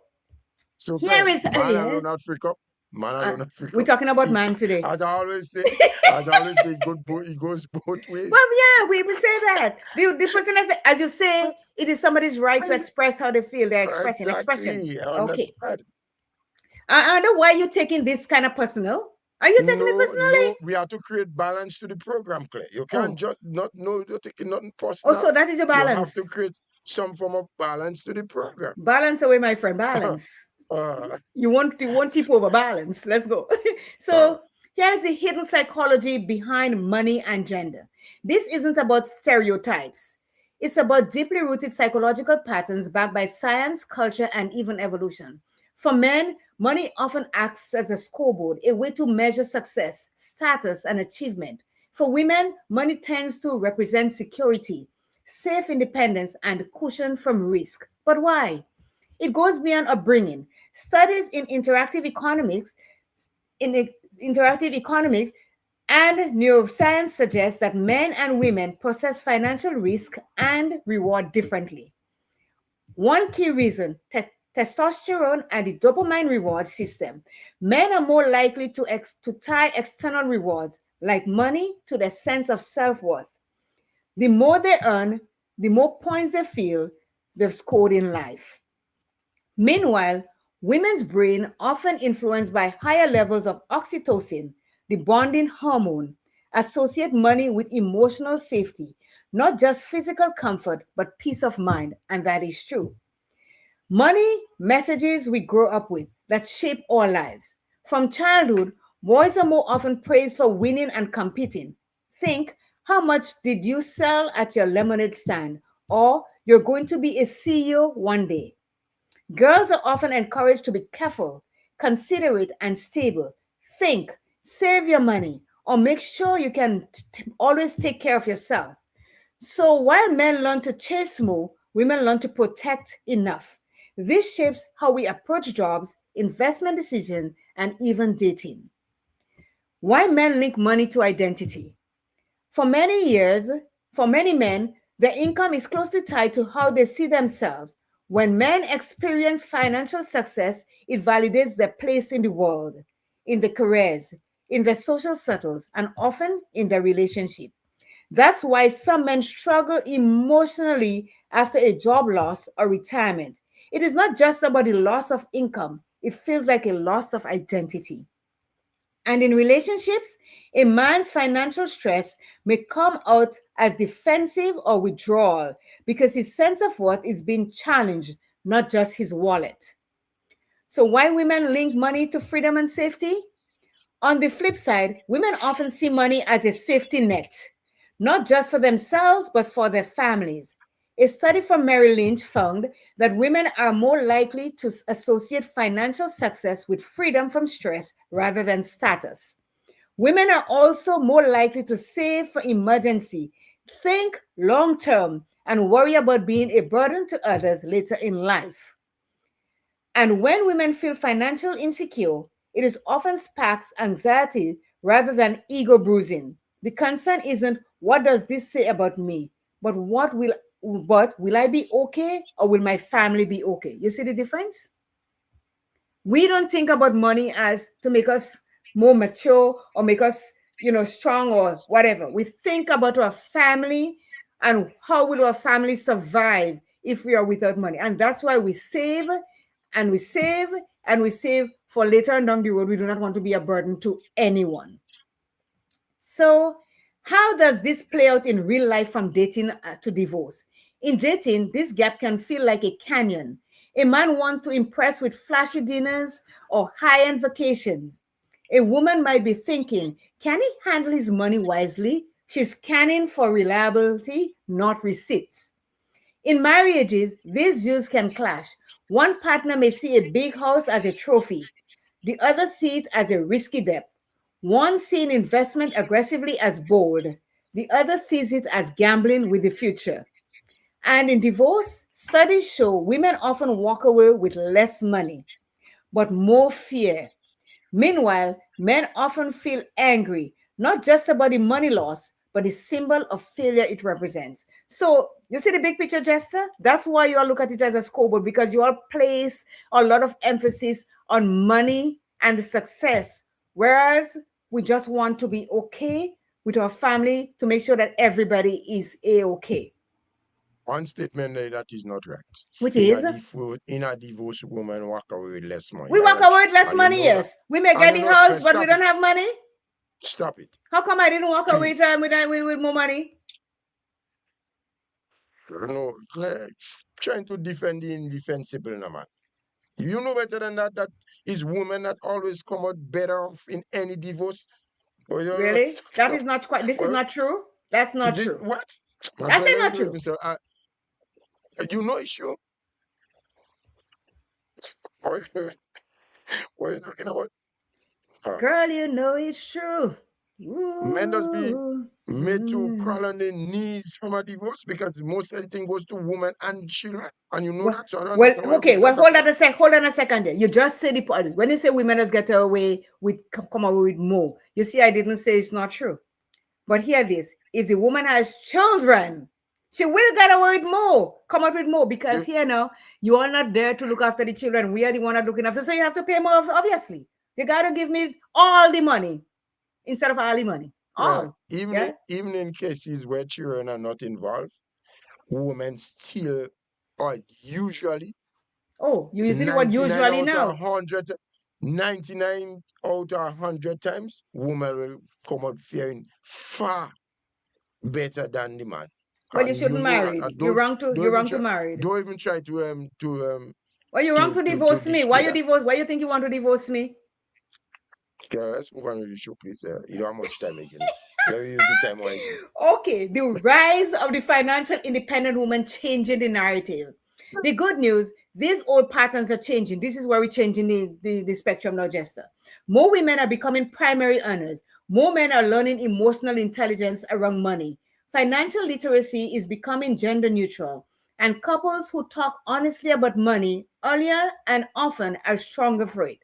Super. here is Man alone not freak up. Man alone not freak we're up. talking about man today. As I always say, it goes both ways. Well, yeah, we say that. The person, as you say, it is somebody's right to express how they feel. They're expressing expression. Exactly. I Okay. understand. I know why you're taking this kind of personal. Are you taking it personally? No, we have to create balance to the program, Clay. You can't just not know you're taking nothing Oh, personal. so that is your balance. You have to create some form of balance to the program. Balance away, my friend. Balance. You won't tip over balance. Let's go. So here's the hidden psychology behind money and gender. This isn't about stereotypes. It's about deeply rooted psychological patterns backed by science, culture, and even evolution. For men, money often acts as a scoreboard, a way to measure success, status, and achievement. For women, money tends to represent security, safe independence, and cushion from risk. But why? It goes beyond upbringing. Studies in interactive economics and neuroscience suggest that men and women process financial risk and reward differently. One key reason, testosterone and the dopamine reward system. Men are more likely to tie external rewards like money to their sense of self-worth. The more they earn, the more points they feel they've scored in life. Meanwhile, women's brain, often influenced by higher levels of oxytocin, the bonding hormone, associate money with emotional safety, not just physical comfort, but peace of mind, and that is true. Money messages we grow up with that shape our lives. From childhood, boys are more often praised for winning and competing. Think, how much did you sell at your lemonade stand? Or you're going to be a CEO one day. Girls are often encouraged to be careful, considerate, and stable. Think, save your money, or make sure you can always take care of yourself. So while men learn to chase more, women learn to protect enough. This shapes how we approach jobs, investment decisions, and even dating. Why men link money to identity? For many years, for many men, their income is closely tied to how they see themselves. When men experience financial success, it validates their place in the world, in their careers, in their social circles, and often in their relationship. That's why some men struggle emotionally after a job loss or retirement. It is not just about the loss of income, it feels like a loss of identity. And in relationships, a man's financial stress may come out as defensive or withdrawal because his sense of worth is being challenged, not just his wallet. So, why women link money to freedom and safety? On the flip side, women often see money as a safety net, not just for themselves, but for their families. A study from Mary Lynch found that women are more likely to associate financial success with freedom from stress rather than status. Women are also more likely to save for emergency, think long term, and worry about being a burden to others later in life. And when women feel financial insecure, it is often sparks anxiety rather than ego bruising. The concern isn't what does this say about me, but what will I be okay or will my family be okay? You see the difference? We don't think about money as to make us more mature or make us, strong or whatever. We think about our family and how will our family survive if we are without money. And that's why we save and we save and we save for later on down the road. We do not want to be a burden to anyone. So, how does this play out in real life from dating to divorce? In dating, this gap can feel like a canyon. A man wants to impress with flashy dinners or high end vacations. A woman might be thinking, can he handle his money wisely? She's scanning for reliability, not receipts. In marriages, these views can clash. One partner may see a big house as a trophy, the other see it as a risky debt. One sees investment aggressively as bold, the other sees it as gambling with the future. And in divorce, studies show women often walk away with less money, but more fear. Meanwhile, men often feel angry, not just about the money loss, but the symbol of failure it represents. So, you see the big picture, Jester? That's why you all look at it as a scoreboard, because you all place a lot of emphasis on money and the success, whereas we just want to be okay with our family to make sure that everybody is a-okay. One statement there that is not right. Which is? In a divorce, woman walk away with less money. We walk away with less money, yes. We may get the house, but we don't have money. Stop it. How come I didn't walk away with more money? No, trying to defend the indefensible, no man. You know better than that. That is women that always come out better off in any divorce. Really? That is not quite. This is not true. That's not true. What? I say not true. You know it's true. What are you talking about? Girl, you know it's true. Men does be made to crawl on their knees from a divorce because most of the thing goes to women and children. And you know that. So Hold on a second there. You just said the point. When you say women just get away with come away with more, you see, I didn't say it's not true. But hear this: if the woman has children, she will get away with more, come out with more, because here now you are not there to look after the children. We are the one that looking after, so you have to pay more. Obviously, you gotta give me all the money instead of all the money. All. Yeah. Even in cases where children are not involved, women still are usually. Oh, you usually what usually now? 99 out of 100 times, women will come out faring far better than the man. Well, you shouldn't marry. You're wrong to marry. Don't even try to well, you're wrong to divorce me. Why you divorce? Why you think you want to divorce me? Okay, let's move on with the show, please. You don't have much time again. Okay, the rise of the financial independent woman changing the narrative. The good news, these old patterns are changing. This is where we're changing the spectrum now, Jester. More women are becoming primary earners. More men are learning emotional intelligence around money. Financial literacy is becoming gender neutral, and couples who talk honestly about money earlier and often are stronger for it.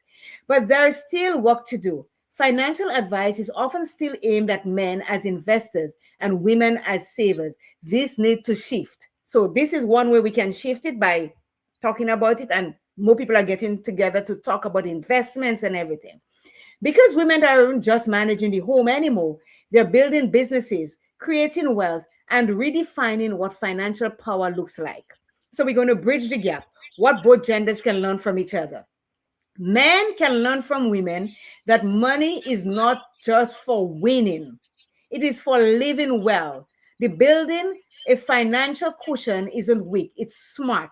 But there is still work to do. Financial advice is often still aimed at men as investors and women as savers. This needs to shift. So this is one way we can shift it, by talking about it, and more people are getting together to talk about investments and everything. Because women aren't just managing the home anymore, they're building businesses, creating wealth, and redefining what financial power looks like. So we're going to bridge the gap, what both genders can learn from each other. Men can learn from women that money is not just for winning, it is for living well. The building a financial cushion isn't weak, it's smart.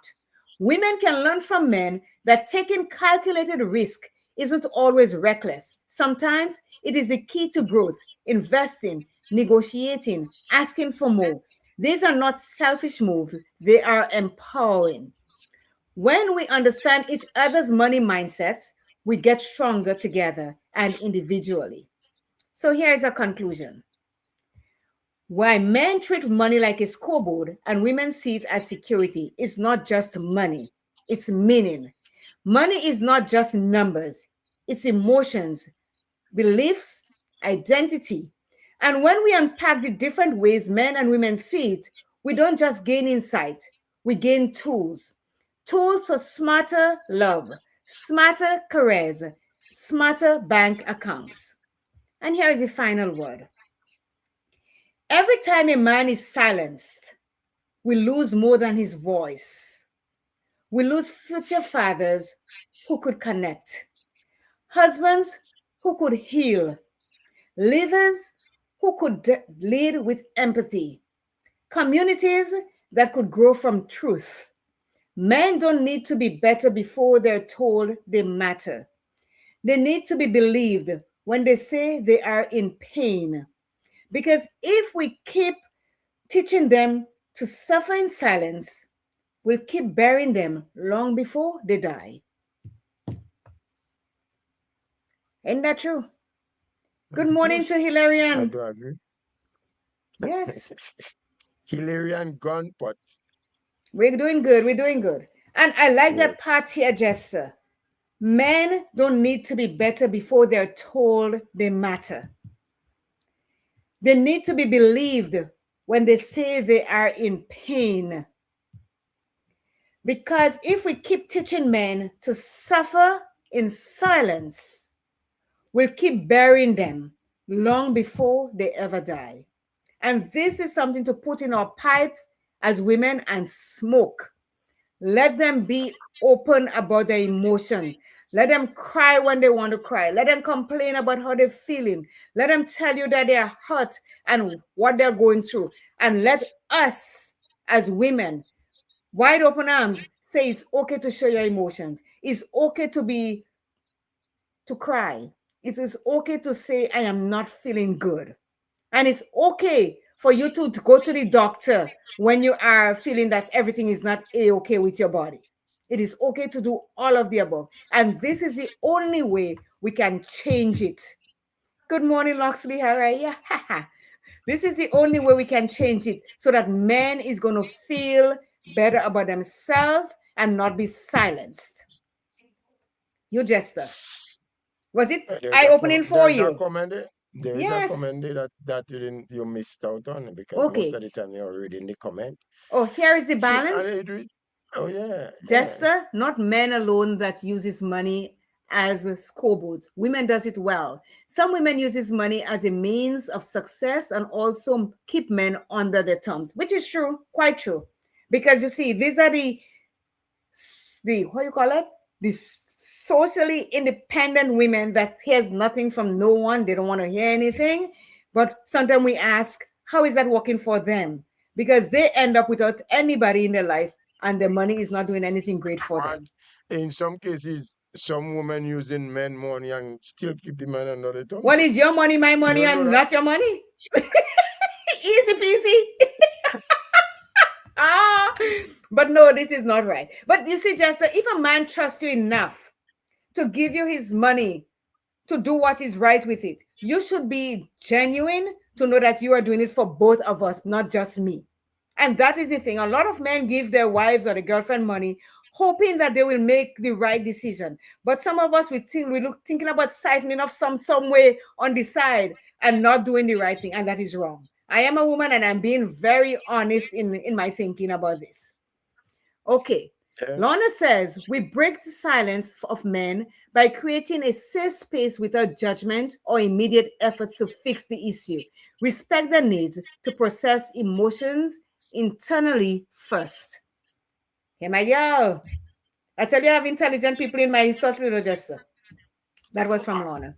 Women can learn from men that taking calculated risk isn't always reckless. Sometimes it is a key to growth, investing, negotiating, asking for more. These are not selfish moves, they are empowering. When we understand each other's money mindsets, we get stronger together and individually. So here's a conclusion. Why men treat money like a scoreboard and women see it as security is not just money, it's meaning. Money is not just numbers, it's emotions, beliefs, identity. And when we unpack the different ways men and women see it, we don't just gain insight, we gain tools. Tools for smarter love, smarter careers, smarter bank accounts. And here is the final word. Every time a man is silenced, we lose more than his voice. We lose future fathers who could connect, husbands who could heal, leaders who could lead with empathy, communities that could grow from truth. Men don't need to be better before they're told they matter. They need to be believed when they say they are in pain. Because if we keep teaching them to suffer in silence, we'll keep burying them long before they die. Ain't that true? Good morning to I Hilarion. do agree. Yes, Hilarion gun pot. we're doing good. We're doing good. And I like that Yes. part here, Jester. Men don't need to be better before they're told they matter. They need to be believed when they say they are in pain. Because if we keep teaching men to suffer in silence, we'll keep burying them long before they ever die. And this is something to put in our pipes as women and smoke. Let them be open about their emotion. Let them cry when they want to cry. Let them complain about how they're feeling. Let them tell you that they're hurt and what they're going through. And let us, as women, wide open arms, say it's okay to show your emotions. It's okay to cry. It is okay to say, I am not feeling good. And it's okay for you to go to the doctor when you are feeling that everything is not a-okay with your body. It is okay to do all of the above. And this is the only way we can change it. Good morning, Loxley. How are you? This is the only way we can change it so that men is going to feel better about themselves and not be silenced. You, Jester. Was it eye-opening for you? There is a comment that you missed out on because most of the time you're reading the comment. Oh, here is the balance. Oh yeah. Jester, not men alone that uses money as scoreboards. Women does it well. Some women uses money as a means of success and also keep men under their thumbs, which is true, quite true. Because you see, these are the what you call it? The socially independent women that hears nothing from no one. They don't want to hear anything. But sometimes we ask, how is that working for them? Because they end up without anybody in their life and the money is not doing anything great for them. In some cases, some women using men money and still keep the man under the thumb. Well, is your money my money and not your money? Easy peasy. But no, this is not right. But you see, Jester, if a man trusts you enough to give you his money to do what is right with it, you should be genuine to know that you are doing it for both of us, not just me. And that is the thing. A lot of men give their wives or the girlfriend money hoping that they will make the right decision. But some of us, thinking about siphoning off some way on the side and not doing the right thing. And that is wrong. I am a woman and I'm being very honest in my thinking about this. Okay. Lorna says, we break the silence of men by creating a safe space without judgment or immediate efforts to fix the issue. Respect their needs to process emotions internally first. Here my girl. I tell you, I have intelligent people in my circle, Jester. That was from Lorna.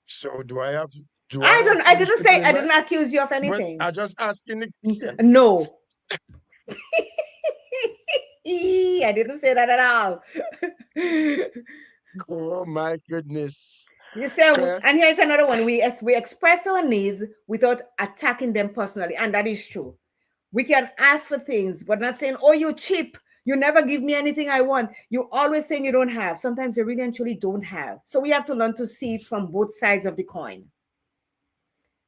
So do I have? I didn't accuse you of anything. I just asking the question. No. I didn't say that at all. Oh my goodness. You say, and here's another one. We express our needs without attacking them personally, and that is true. We can ask for things, but not saying, oh, you cheap. You never give me anything I want. You always saying you don't have. Sometimes you really and truly don't have. So we have to learn to see it from both sides of the coin.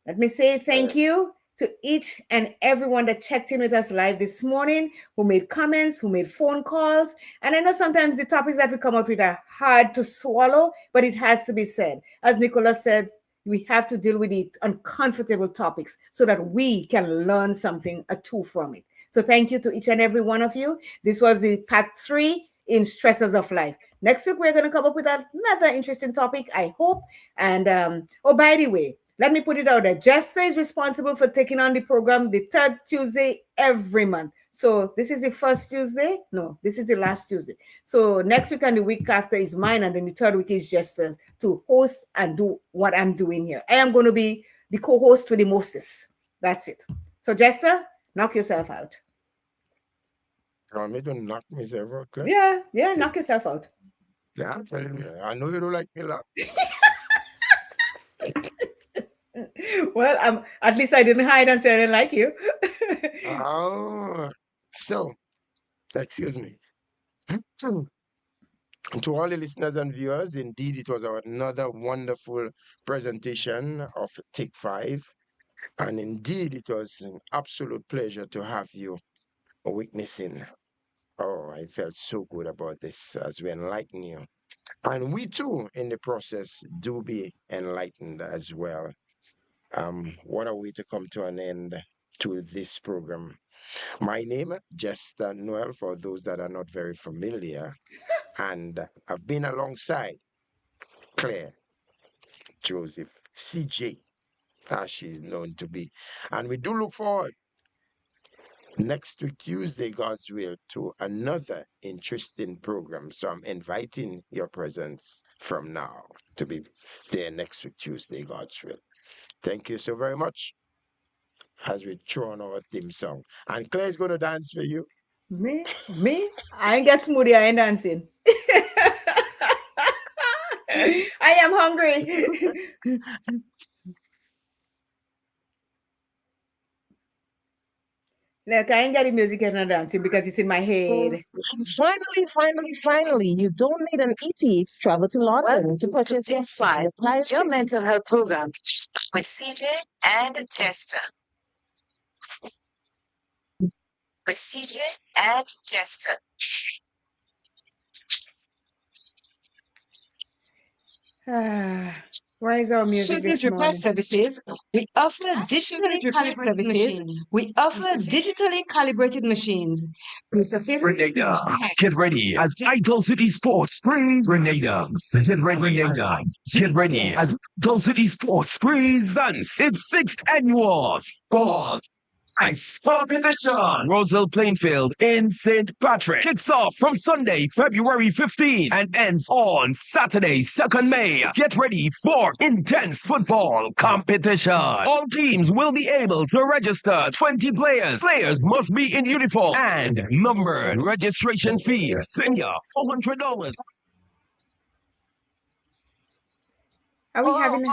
Let me say thank you to each and everyone that checked in with us live this morning, who made comments, who made phone calls. And I know sometimes the topics that we come up with are hard to swallow, but it has to be said. As Nicola said, we have to deal with the uncomfortable topics so that we can learn something or two from it. So thank you to each and every one of you. This was the part 3 in Stressors of Life. Next week, we're going to come up with another interesting topic, I hope. And, oh, by the way, let me put it out there. Jester is responsible for taking on the program the 3rd Tuesday every month. So this is the first Tuesday. No, this is the last Tuesday. So next week and the week after is mine. And then the 3rd week is Jester's to host and do what I'm doing here. I am going to be the co-host with the mostest. That's it. So Jester, knock yourself out. You want me to knock myself out, Claire? Yeah, knock yourself out. Yeah, I know you don't like me a lot. Well, at least I didn't hide and say I didn't like you. Oh, so, excuse me. To all the listeners and viewers, indeed, it was another wonderful presentation of Take 5. And indeed, it was an absolute pleasure to have you witnessing. Oh, I felt so good about this as we enlighten you. And we too, in the process, do be enlightened as well. What a way to come to an end to this program. My name, Jester Noel, for those that are not very familiar, and I've been alongside Claire, Joseph, CJ, as she's known to be. And we do look forward next week, Tuesday, God's will, to another interesting program. So I'm inviting your presence from now to be there next week, Tuesday, God's will. Thank you so very much as we throw on our theme song. And Claire's going to dance for you. Me? I ain't got smoothie, I ain't dancing. I am hungry. Look, I ain't got the music and I'm dancing because it's in my head. Finally, you don't need an ETA to travel to London Welcome to to purchase your Take 5, flight. your mental health program with CJ and Jester. With CJ and Jester. Why is our music Student this repair morning? services. We offer digitally calibrated machines. Digitally calibrated machines. Resurface. Grenada, get ready as Idol City Sports Grenada. Get ready as Idol City Sports presents its 6th annual Ball Ice Competition. Roseville Plainfield in St. Patrick kicks off from Sunday, February 15 and ends on Saturday, 2nd May. Get ready for intense football competition. All teams will be able to register 20 players. Players must be in uniform and numbered. Registration fee, senior, $400. Are we having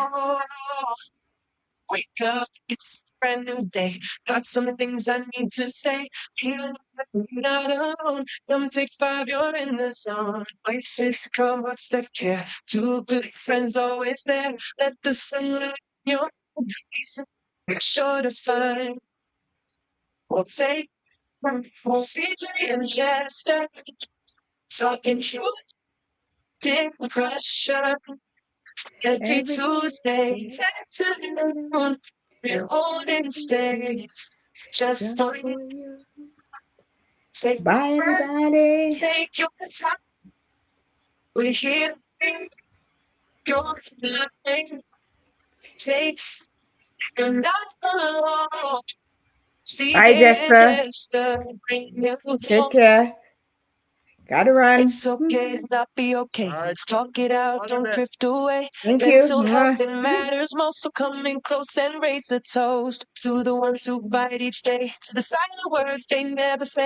Wake up, it's a brand new day. Got some things I need to say. Feeling like you're not alone. Come take 5, you're in the zone. Voices come, what's the care? 2 good friends always there. Let the sun light your face. Make sure to find. We'll take CJ and Jester. Talking truth, take the pressure. Every Tuesday, to the moon. We're holding space just for you. Say bye, everybody. Take your time. We're here. You're loving. Take you're not alone. See Bye, Jester. Take Take care. Gotta run. It's okay to not be okay. Let's talk it out. Don't drift away. Thank you. Mental health, it matters most. So coming close and raise a toast to the ones who fight each day. To the silent words they never say.